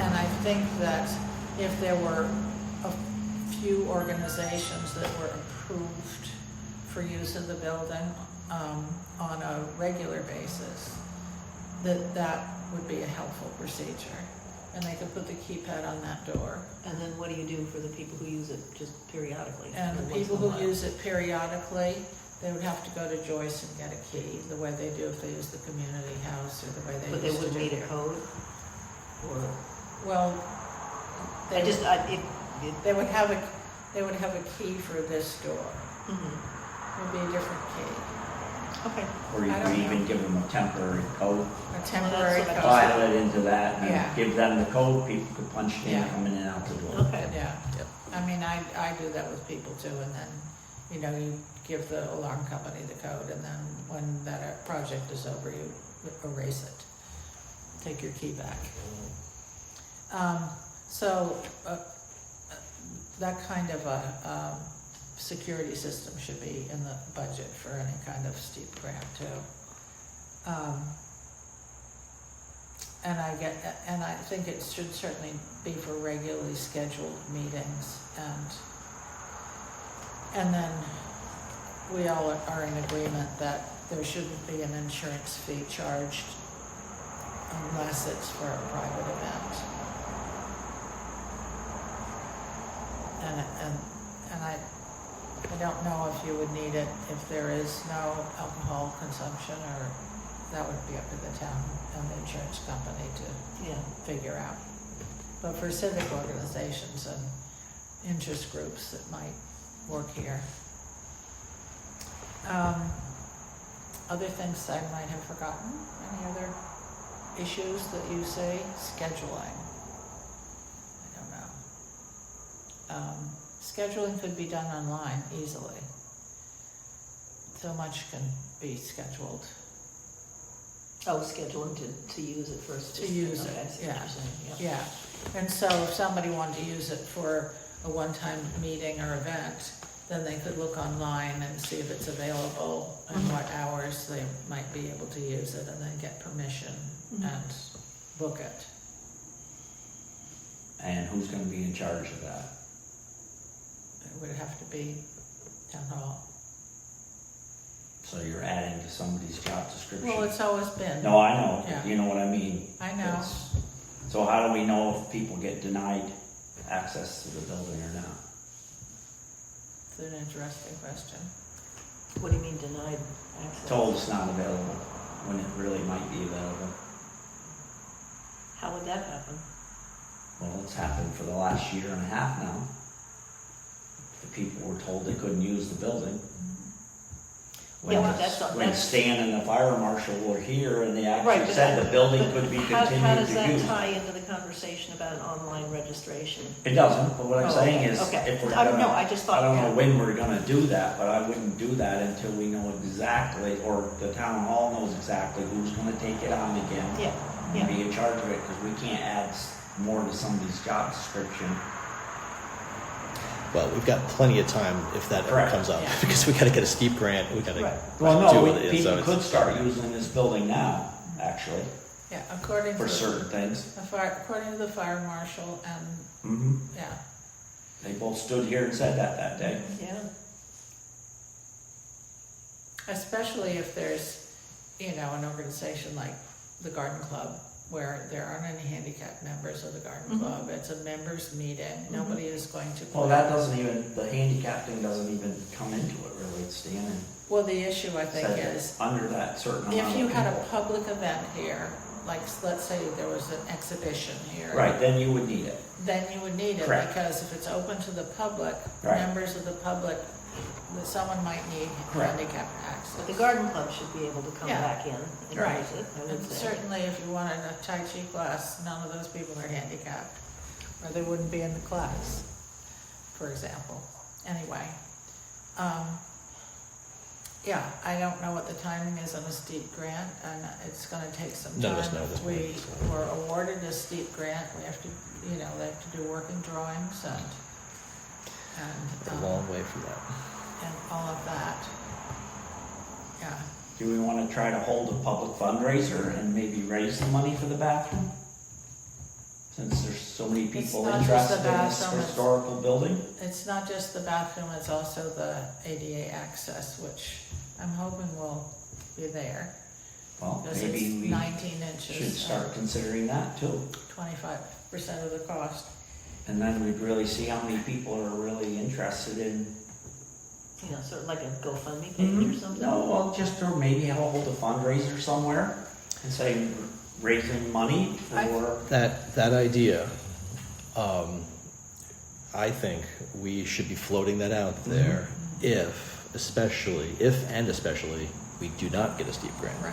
[SPEAKER 2] And I think that if there were a few organizations that were approved for use of the building on a regular basis, that would be a helpful procedure. And they could put the keypad on that door.
[SPEAKER 3] And then what do you do for the people who use it just periodically?
[SPEAKER 2] And the
[SPEAKER 3] Once in
[SPEAKER 2] people
[SPEAKER 3] a
[SPEAKER 2] who
[SPEAKER 3] while?
[SPEAKER 2] use it periodically, they would have to go to Joyce and get a key, the way they do if they use the community house or the way they
[SPEAKER 3] But they
[SPEAKER 2] used to
[SPEAKER 3] wouldn't
[SPEAKER 2] do
[SPEAKER 3] need a
[SPEAKER 2] here.
[SPEAKER 3] code? Or,
[SPEAKER 2] Well,
[SPEAKER 3] I just,
[SPEAKER 2] they would have a key for this door.
[SPEAKER 3] mhm.
[SPEAKER 2] It would be a different key,
[SPEAKER 3] Okay,
[SPEAKER 5] Or you
[SPEAKER 2] I
[SPEAKER 5] could
[SPEAKER 2] don't
[SPEAKER 5] even
[SPEAKER 2] know.
[SPEAKER 5] give them a temporary code,
[SPEAKER 2] a temporary
[SPEAKER 3] what I
[SPEAKER 2] code.
[SPEAKER 5] file it into that,
[SPEAKER 2] Yeah.
[SPEAKER 5] and give them the code, people could punch it in,
[SPEAKER 2] Yeah.
[SPEAKER 5] coming in and out the door.
[SPEAKER 3] okay.
[SPEAKER 2] Yeah,
[SPEAKER 1] Yep.
[SPEAKER 2] I mean, I do that with people too, and then, you give the alarm company the code, and then when that project is over, you erase it. Take your key back. So, that kind of a security system should be in the budget for any kind of steep grant too. And I think it should certainly be for regularly scheduled meetings, and then we all are in agreement that there shouldn't be an insurance fee charged unless it's for a private event. And I don't know if you would need it if there is no alcohol consumption, or that would be up to the town and the insurance company to
[SPEAKER 3] Yeah.
[SPEAKER 2] figure out. But for civic organizations and interest groups, it might work here. Other things I might have forgotten, any other issues that you say? Scheduling. I don't know. Scheduling could be done online easily. So much can be scheduled.
[SPEAKER 3] Oh, scheduling to use it first.
[SPEAKER 2] To use it,
[SPEAKER 3] Okay, I see what
[SPEAKER 2] yeah.
[SPEAKER 3] you're saying,
[SPEAKER 2] Yeah, and so if somebody wanted to use it for a one-time meeting or event, then they could look online and see if it's available and what hours they might be able to use it, and then get permission and book it.
[SPEAKER 5] And who's gonna be in charge of that?
[SPEAKER 2] It would have to be town hall.
[SPEAKER 5] So you're adding to somebody's job description?
[SPEAKER 2] Well, it's always been.
[SPEAKER 5] No, I know,
[SPEAKER 2] Yeah.
[SPEAKER 5] you know what I mean.
[SPEAKER 2] I know.
[SPEAKER 5] It's- So how do we know if people get denied access to the building or not?
[SPEAKER 2] It's an interesting question.
[SPEAKER 3] What do you mean denied access?
[SPEAKER 5] Told it's not available, when it really might be available.
[SPEAKER 3] How would that happen?
[SPEAKER 5] Well, it's happened for the last year and a half now. The people were told they couldn't use the building.
[SPEAKER 3] Yeah, but
[SPEAKER 5] When Stan and the fire marshal were here and they
[SPEAKER 3] Right,
[SPEAKER 5] actually
[SPEAKER 3] but
[SPEAKER 5] said the building
[SPEAKER 3] but
[SPEAKER 5] could be
[SPEAKER 3] how
[SPEAKER 5] continued
[SPEAKER 3] does
[SPEAKER 5] to
[SPEAKER 3] that
[SPEAKER 5] use.
[SPEAKER 3] tie into the conversation about an online registration?
[SPEAKER 5] It doesn't, but what I'm
[SPEAKER 3] Oh,
[SPEAKER 5] saying is,
[SPEAKER 3] okay.
[SPEAKER 5] if we're
[SPEAKER 3] I don't know,
[SPEAKER 5] gonna,
[SPEAKER 3] I just thought.
[SPEAKER 5] I don't know
[SPEAKER 3] yeah.
[SPEAKER 5] when we're gonna do that, but I wouldn't do that until we know exactly, or the town hall knows exactly who's gonna take it on again.
[SPEAKER 3] Yeah,
[SPEAKER 5] And
[SPEAKER 3] yeah.
[SPEAKER 5] be in charge of it, because we can't add more to somebody's job description.
[SPEAKER 1] Well, we've got plenty of time if that ever
[SPEAKER 5] Correct.
[SPEAKER 1] comes up,
[SPEAKER 2] Yeah.
[SPEAKER 1] because we gotta get a steep grant, we gotta.
[SPEAKER 3] Right.
[SPEAKER 5] Well,
[SPEAKER 1] do
[SPEAKER 5] no,
[SPEAKER 1] it, so
[SPEAKER 5] people
[SPEAKER 1] it's-
[SPEAKER 5] could start using this building now, actually,
[SPEAKER 2] Yeah, according
[SPEAKER 5] for
[SPEAKER 2] to
[SPEAKER 5] certain things.
[SPEAKER 2] according to the fire marshal, and
[SPEAKER 5] Hmm.
[SPEAKER 2] yeah,
[SPEAKER 5] They both stood here and said that day.
[SPEAKER 3] Yeah,
[SPEAKER 2] especially if there's, an organization like the Garden Club, where there aren't any handicapped members of the Garden Club. It's a members meeting. Nobody is going to.
[SPEAKER 5] Well, that doesn't even, the handicap thing doesn't even come into it really, it's standing.
[SPEAKER 2] Well, the issue, I think,
[SPEAKER 5] Said
[SPEAKER 2] is
[SPEAKER 5] under that certain amount
[SPEAKER 2] if
[SPEAKER 5] of
[SPEAKER 2] you had a
[SPEAKER 5] people.
[SPEAKER 2] public event here, like, let's say there was an exhibition here.
[SPEAKER 5] Right, then you would need it.
[SPEAKER 2] Then you would need it,
[SPEAKER 5] Correct.
[SPEAKER 2] because if it's open to the public,
[SPEAKER 5] Right.
[SPEAKER 2] members of the public, that someone might need
[SPEAKER 5] Correct.
[SPEAKER 2] handicap
[SPEAKER 3] but the
[SPEAKER 2] access.
[SPEAKER 3] garden club should be able to come
[SPEAKER 2] Yeah.
[SPEAKER 3] back in and
[SPEAKER 2] Right.
[SPEAKER 3] use it, I would
[SPEAKER 2] And
[SPEAKER 3] say.
[SPEAKER 2] certainly if you wanted a Tai Chi class, none of those people are handicapped, or they wouldn't be in the class, for example. Anyway, yeah, I don't know what the timing is on a steep grant, and it's gonna take some time.
[SPEAKER 1] None of us know this
[SPEAKER 2] We
[SPEAKER 1] point,
[SPEAKER 2] were awarded a steep grant, we have to, they have to do working drawings and,
[SPEAKER 1] A long way from that.
[SPEAKER 2] and all of that. Yeah,
[SPEAKER 5] Do we wanna try to hold a public fundraiser and maybe raise the money for the bathroom? Since there's so many people
[SPEAKER 2] not just the
[SPEAKER 5] interested in this
[SPEAKER 2] bathroom, it's-
[SPEAKER 5] historical building?
[SPEAKER 2] it's not just the bathroom, it's also the ADA access, which I'm hoping will be there.
[SPEAKER 5] Well,
[SPEAKER 2] Because
[SPEAKER 5] maybe
[SPEAKER 2] it's
[SPEAKER 5] we
[SPEAKER 2] 19 inches.
[SPEAKER 5] should start considering that too.
[SPEAKER 2] 25% of the cost.
[SPEAKER 5] And then we'd really see how many people are really interested in.
[SPEAKER 3] Sort of like a GoFundMe page or something.
[SPEAKER 5] No, well, just or maybe hold a fundraiser somewhere and say raising money for.
[SPEAKER 1] That idea, I think we should be floating that out there especially we do not get a steep grant.
[SPEAKER 2] Right.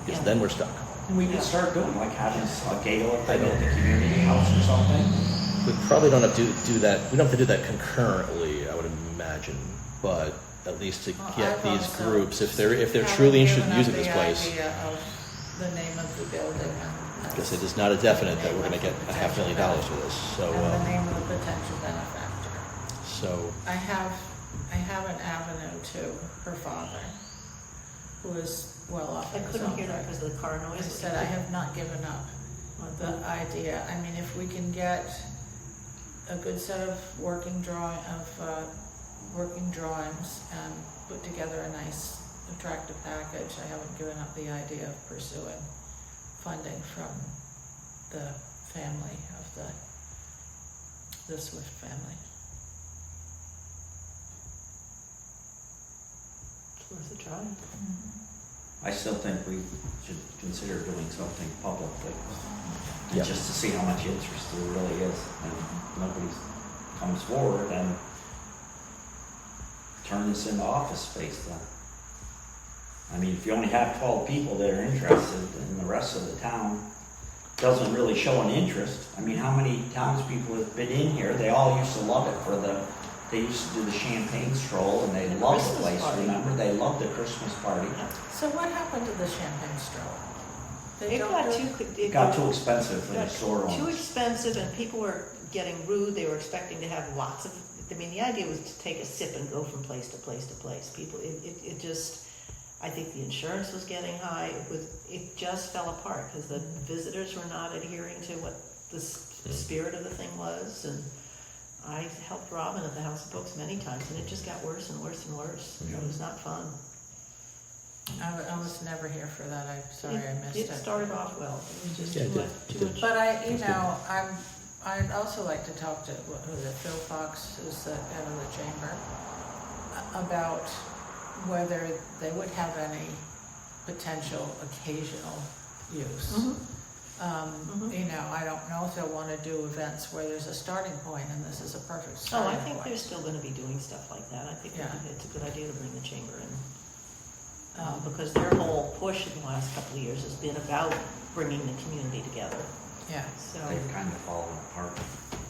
[SPEAKER 1] Because
[SPEAKER 3] Yeah.
[SPEAKER 1] then we're stuck.
[SPEAKER 5] And we could start doing like having a gala thing at the community house or something.
[SPEAKER 1] We probably don't have to do that, we don't have to do that concurrently, I would imagine, but at least to
[SPEAKER 2] Well,
[SPEAKER 1] get
[SPEAKER 2] I've
[SPEAKER 1] these
[SPEAKER 2] also
[SPEAKER 1] groups, if they're
[SPEAKER 2] haven't
[SPEAKER 1] truly interested in
[SPEAKER 2] given
[SPEAKER 1] using
[SPEAKER 2] up
[SPEAKER 1] this
[SPEAKER 2] the
[SPEAKER 1] place.
[SPEAKER 2] idea of the name of the building and.
[SPEAKER 1] Because it is not a definite that we're gonna get $500,000 for this, so,
[SPEAKER 2] And the name of the potential benefactor.
[SPEAKER 1] so,
[SPEAKER 2] I have an avenue to her father, who is well off
[SPEAKER 3] I
[SPEAKER 2] in his
[SPEAKER 3] couldn't
[SPEAKER 2] own
[SPEAKER 3] hear that
[SPEAKER 2] right.
[SPEAKER 3] because of the car noise.
[SPEAKER 2] I said, I have not given up the idea. I mean, if we can get a good set of working drawing of working drawings and put together a nice, attractive package. I haven't given up the idea of pursuing funding from the family of the Swift family.
[SPEAKER 3] It's worth a try.
[SPEAKER 5] I still think we should consider doing something publicly,
[SPEAKER 1] Yeah.
[SPEAKER 5] just to see how much interest there really is, and nobody comes forward and turn this into office space then. I mean, if you only have 12 people that are interested, and the rest of the town doesn't really show an interest. I mean, how many townspeople have been in here? They all used to love it they used to do the champagne stroll, and they
[SPEAKER 3] And the
[SPEAKER 5] loved the
[SPEAKER 3] Christmas
[SPEAKER 5] place,
[SPEAKER 3] party.
[SPEAKER 5] remember? They loved the Christmas party.
[SPEAKER 2] So what happened to the champagne stroll? They
[SPEAKER 3] It
[SPEAKER 2] don't
[SPEAKER 3] got
[SPEAKER 2] do
[SPEAKER 3] too,
[SPEAKER 5] It got too expensive for the
[SPEAKER 3] got
[SPEAKER 5] store
[SPEAKER 3] too
[SPEAKER 5] owners.
[SPEAKER 3] expensive, and people were getting rude. They were expecting to have lots of, I mean, the idea was to take a sip and go from place to place to place. People, it just, I think the insurance was getting high. It just fell apart because the visitors were not adhering to what the spirit of the thing was. And I helped Robin at the House of Books many times, and it just got worse and worse and worse. It was not fun.
[SPEAKER 2] I was never here for that. I'm sorry I missed it.
[SPEAKER 3] It started off well. It was just
[SPEAKER 1] Yeah, it
[SPEAKER 3] too
[SPEAKER 1] did.
[SPEAKER 3] much,
[SPEAKER 1] It
[SPEAKER 3] too
[SPEAKER 1] did.
[SPEAKER 3] much.
[SPEAKER 2] But I'd also like to talk to, who is it, Phil Fox, who's the head of the chamber, about whether they would have any potential occasional use. You know, I don't know if they'll want to do events where there's a starting point, and this is a perfect
[SPEAKER 3] Oh,
[SPEAKER 2] starting
[SPEAKER 3] I
[SPEAKER 2] point.
[SPEAKER 3] think they're still gonna be doing stuff like that. I think
[SPEAKER 2] Yeah.
[SPEAKER 3] it's a good idea to bring the chamber in. Because their whole push in the last couple of years has been about bringing the community together.
[SPEAKER 2] Yeah.
[SPEAKER 3] So,
[SPEAKER 5] They've kind of fallen apart,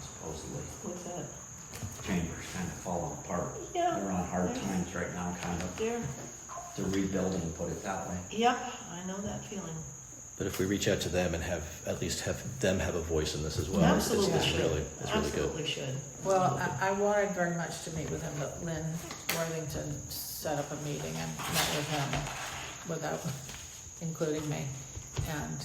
[SPEAKER 5] supposedly.
[SPEAKER 3] what's that?
[SPEAKER 5] Chambers kind of fallen apart.
[SPEAKER 3] Yeah.
[SPEAKER 5] They're on hard times right now, kind of.
[SPEAKER 3] They're,
[SPEAKER 5] They're rebuilding, put it that way.
[SPEAKER 3] yep, I know that feeling.
[SPEAKER 1] But if we reach out to them and at least have them have a voice in this as well,
[SPEAKER 3] Absolutely
[SPEAKER 1] it's
[SPEAKER 3] should.
[SPEAKER 1] really good.
[SPEAKER 3] Absolutely should.
[SPEAKER 2] Well, I wanted very much to meet with him, but Lynn Worthington set up a meeting and met with him without including me. And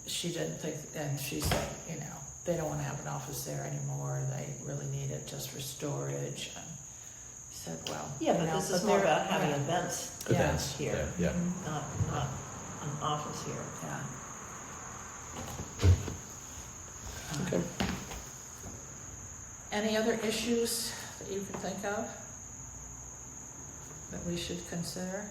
[SPEAKER 2] she didn't think, and she said, you know, they don't want to have an office there anymore. They really need it just for storage. And I said, well,
[SPEAKER 3] Yeah,
[SPEAKER 2] you
[SPEAKER 3] but
[SPEAKER 2] know,
[SPEAKER 3] this is more
[SPEAKER 2] they're-
[SPEAKER 3] about having
[SPEAKER 2] yeah,
[SPEAKER 3] events
[SPEAKER 1] Events,
[SPEAKER 3] here,
[SPEAKER 1] yeah.
[SPEAKER 3] not an office here.
[SPEAKER 2] Yeah.
[SPEAKER 1] Okay.
[SPEAKER 2] Any other issues that you can think of that we should consider?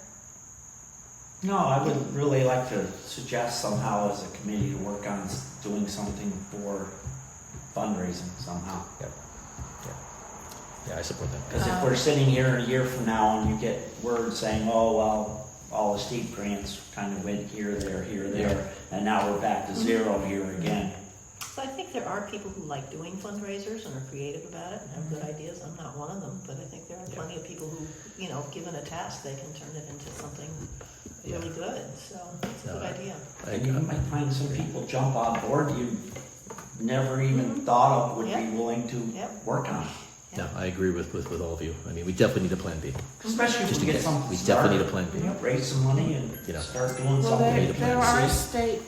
[SPEAKER 5] No, I would really like to suggest somehow as a committee to work on doing something for fundraising somehow.
[SPEAKER 1] Yeah, I support that.
[SPEAKER 5] Because if we're sitting here a year from now and you get word saying, oh, well, all the steep grants kind of went here, there, and now we're back to zero here again.
[SPEAKER 3] So I think there are people who like doing fundraisers and are creative about it and have good ideas. I'm not one of them, but I think there are plenty of people who, you know, given a task, they can turn it into something really good. So it's a good idea.
[SPEAKER 5] And you might find some people jump on board you never even thought of would
[SPEAKER 3] Yeah.
[SPEAKER 5] be willing to
[SPEAKER 3] Yep.
[SPEAKER 5] work on it.
[SPEAKER 1] No, I agree with all of you. I mean, we definitely need a plan B.
[SPEAKER 5] Especially if
[SPEAKER 1] Just
[SPEAKER 5] we
[SPEAKER 1] to
[SPEAKER 5] get something
[SPEAKER 1] we
[SPEAKER 5] started.
[SPEAKER 1] definitely need a plan B.
[SPEAKER 5] You know, raise some money and
[SPEAKER 1] You know.
[SPEAKER 5] start doing
[SPEAKER 2] Well,
[SPEAKER 5] something.
[SPEAKER 1] made a
[SPEAKER 2] there
[SPEAKER 1] plan.
[SPEAKER 2] are state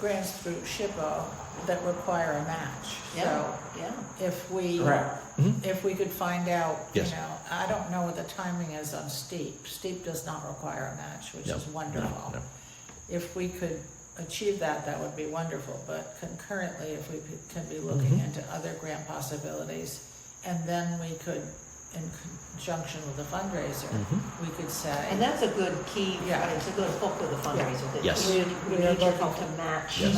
[SPEAKER 2] grants through SHPO that require a match.
[SPEAKER 3] Yeah,
[SPEAKER 2] So
[SPEAKER 3] yeah.
[SPEAKER 2] if we,
[SPEAKER 5] Correct.
[SPEAKER 2] if we could find out, you
[SPEAKER 1] Yes.
[SPEAKER 2] know, I don't know what the timing is on STEEP. STEEP does not require a match, which
[SPEAKER 1] No,
[SPEAKER 2] is wonderful.
[SPEAKER 1] no.
[SPEAKER 2] If we could achieve that, that would be wonderful. But concurrently, if we can be looking into other grant possibilities, and then we could, in conjunction with the fundraiser, we could say.
[SPEAKER 3] And that's a good key,
[SPEAKER 2] Yeah.
[SPEAKER 3] it's a good hook with the fundraiser. That
[SPEAKER 1] Yes.
[SPEAKER 3] We
[SPEAKER 2] We
[SPEAKER 3] need
[SPEAKER 2] are
[SPEAKER 3] your
[SPEAKER 2] looking
[SPEAKER 3] help to
[SPEAKER 2] to
[SPEAKER 3] match,
[SPEAKER 1] Yes.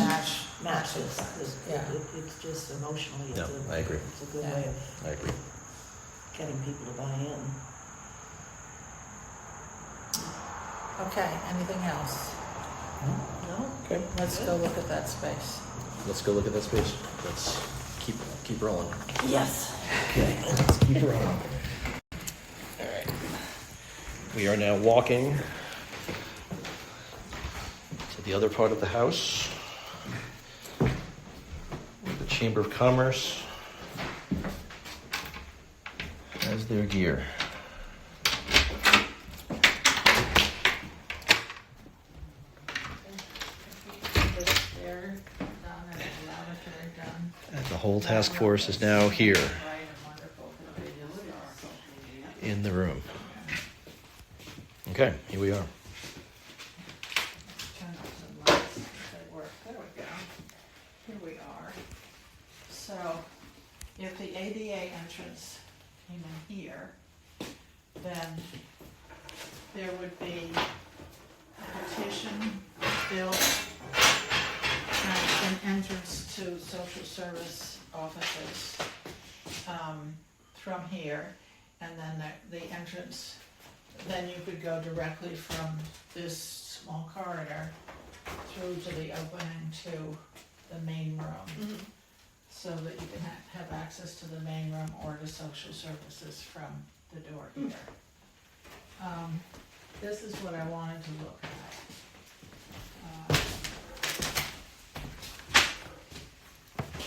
[SPEAKER 3] match this.
[SPEAKER 2] Yeah.
[SPEAKER 3] It's just emotionally,
[SPEAKER 1] No, I agree.
[SPEAKER 3] it's a good
[SPEAKER 2] Yeah.
[SPEAKER 3] way of
[SPEAKER 1] I agree.
[SPEAKER 3] getting people to buy in.
[SPEAKER 2] Okay, anything else?
[SPEAKER 3] No?
[SPEAKER 1] Okay.
[SPEAKER 2] Let's go look at that space.
[SPEAKER 1] Let's go look at that space. Let's keep rolling.
[SPEAKER 3] Yes.
[SPEAKER 1] Okay, let's keep rolling. All right. We are now walking to the other part of the house, where the Chamber of Commerce has their gear.
[SPEAKER 2] They're done and the laboratory done.
[SPEAKER 1] And the whole task force is now here.
[SPEAKER 2] Bright and wonderful for the videos.
[SPEAKER 1] Okay, here we are.
[SPEAKER 2] Turn off the lights, if they work. There we go. Here we are. So, if the ADA entrance came in here, then there would be a petition built and an entrance to social service offices from here, and then the entrance, then you could go directly from this small corridor through to the opening to the main room, so that you can have access to the main room or to social services from the door here. This is what I wanted to look at.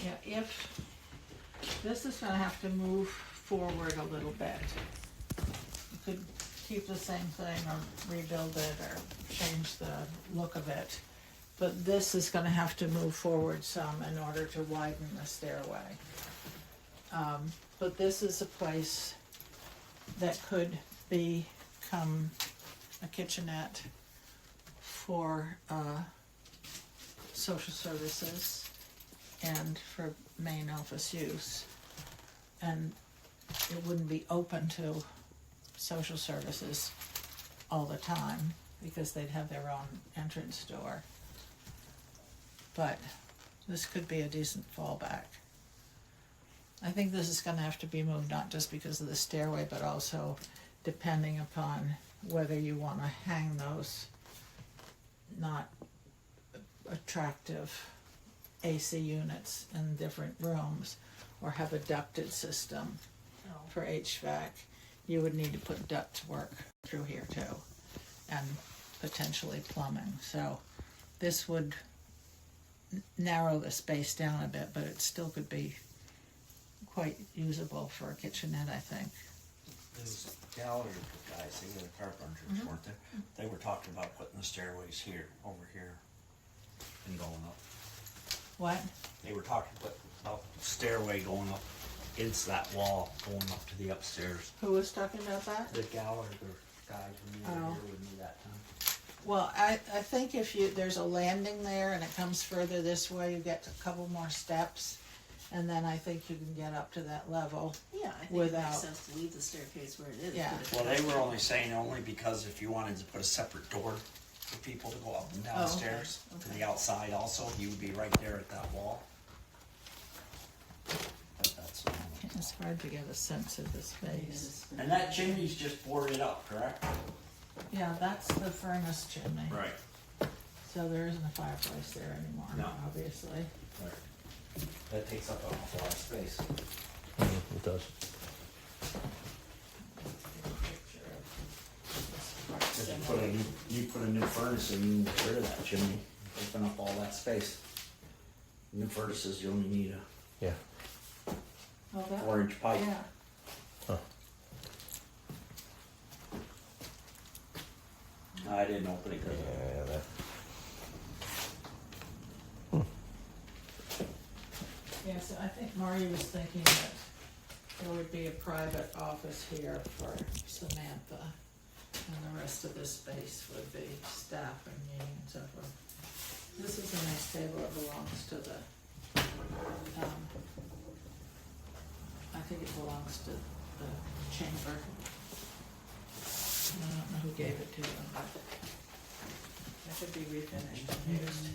[SPEAKER 2] Yeah, if, this is gonna have to move forward a little bit. You could keep the same thing or rebuild it or change the look of it. But this is gonna have to move forward some in order to widen the stairway. But this is a place that could become a kitchenette for social services and for main office use. And it wouldn't be open to social services all the time because they'd have their own entrance door. But this could be a decent fallback. I think this is gonna have to be moved, not just because of the stairway, but also depending upon whether you wanna hang those not attractive AC units in different rooms or have a ducted system for HVAC. You would need to put duct work through here too, and potentially plumbing. So this would narrow the space down a bit, but it still could be quite usable for a kitchenette, I think.
[SPEAKER 6] Those gallery guys, they were the carpenters, weren't they? They were talking about putting the stairways here, over here, and going up.
[SPEAKER 2] What?
[SPEAKER 6] They were talking about the stairway going up against that wall, going up to the upstairs.
[SPEAKER 2] Who was talking about that?
[SPEAKER 6] The Gallagher guys when you were
[SPEAKER 2] Oh.
[SPEAKER 6] here with me that time.
[SPEAKER 2] Well, I think if there's a landing there and it comes further this way, you get a couple more steps, and then I think you can get up to that level.
[SPEAKER 7] Yeah, I think it
[SPEAKER 2] Without-
[SPEAKER 7] makes sense to leave the staircase where it is.
[SPEAKER 2] Yeah.
[SPEAKER 7] put it
[SPEAKER 6] Well,
[SPEAKER 7] back.
[SPEAKER 6] they were only saying only because if you wanted to put a separate door for people to go up and down
[SPEAKER 2] Oh, okay.
[SPEAKER 6] stairs to
[SPEAKER 7] Okay.
[SPEAKER 6] the outside also, you would be right there at that wall. But that's
[SPEAKER 2] It's hard to get a sense of the space.
[SPEAKER 6] And that chimney's just boarded up, correct?
[SPEAKER 2] Yeah, that's the furnace chimney.
[SPEAKER 6] Right.
[SPEAKER 2] So there isn't a fireplace there anymore,
[SPEAKER 6] No.
[SPEAKER 2] obviously.
[SPEAKER 6] Right. That takes up an awful lot of space.
[SPEAKER 1] It does.
[SPEAKER 6] If you put a new furnace in, you can get rid of that chimney, open up all that space. New furnaces, you only need a
[SPEAKER 1] Yeah.
[SPEAKER 2] Oh, that,
[SPEAKER 6] 4-inch pipe.
[SPEAKER 2] yeah.
[SPEAKER 1] Huh.
[SPEAKER 6] I didn't open it because
[SPEAKER 1] Yeah, that.
[SPEAKER 2] Yeah, so I think Marty was thinking that there would be a private office here for Samantha, and the rest of this space would be staff and me and so forth. This is a nice table, it belongs to the, I think it belongs to the chamber. I don't know who gave it to them, but it should be refinished and used.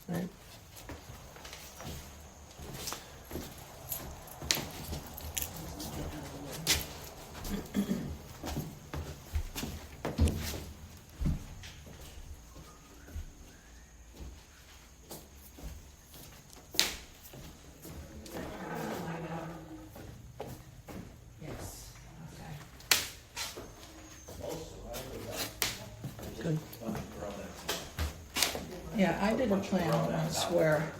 [SPEAKER 1] Right.
[SPEAKER 2] Yes, okay.
[SPEAKER 1] Good.
[SPEAKER 2] Yeah, I did a plan once where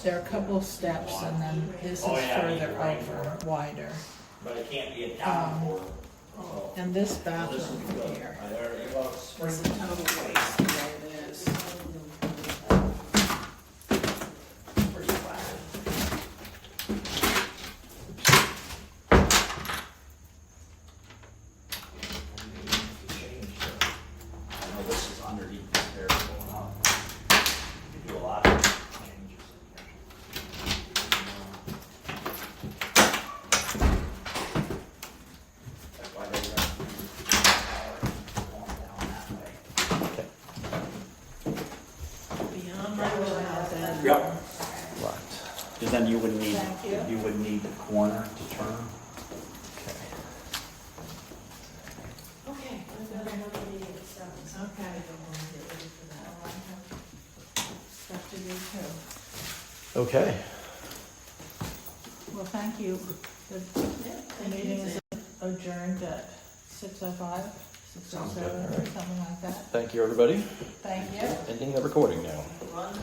[SPEAKER 2] there are a couple steps and then this is
[SPEAKER 6] Oh, yeah,
[SPEAKER 2] further
[SPEAKER 6] you're right.
[SPEAKER 2] over, wider.
[SPEAKER 6] But it can't be a town board.
[SPEAKER 2] And this bathroom here
[SPEAKER 6] There it goes.
[SPEAKER 2] is a total waste the way it is. Pretty flat.
[SPEAKER 5] underneath the stairs going up. You do a lot of changes in here. That's why they recommend going down that way.
[SPEAKER 1] Okay.
[SPEAKER 3] Beyond my wheelhouse, and.
[SPEAKER 5] Yep.
[SPEAKER 1] Right.
[SPEAKER 5] Because then you would need,
[SPEAKER 2] Thank you.
[SPEAKER 5] you would need the corner to turn.
[SPEAKER 1] Okay.
[SPEAKER 3] Okay, I've got another meeting at 7, so I
[SPEAKER 2] Okay.
[SPEAKER 3] don't want to get ready for that.
[SPEAKER 2] Oh, I have stuff to do too.
[SPEAKER 1] Okay.
[SPEAKER 2] Well, thank you. The meeting is adjourned at 6:05,
[SPEAKER 5] Sounds good.
[SPEAKER 2] 6:07, or something like that.
[SPEAKER 1] Thank you, everybody.
[SPEAKER 2] Thank you.
[SPEAKER 1] Ending the recording now.
[SPEAKER 3] Run.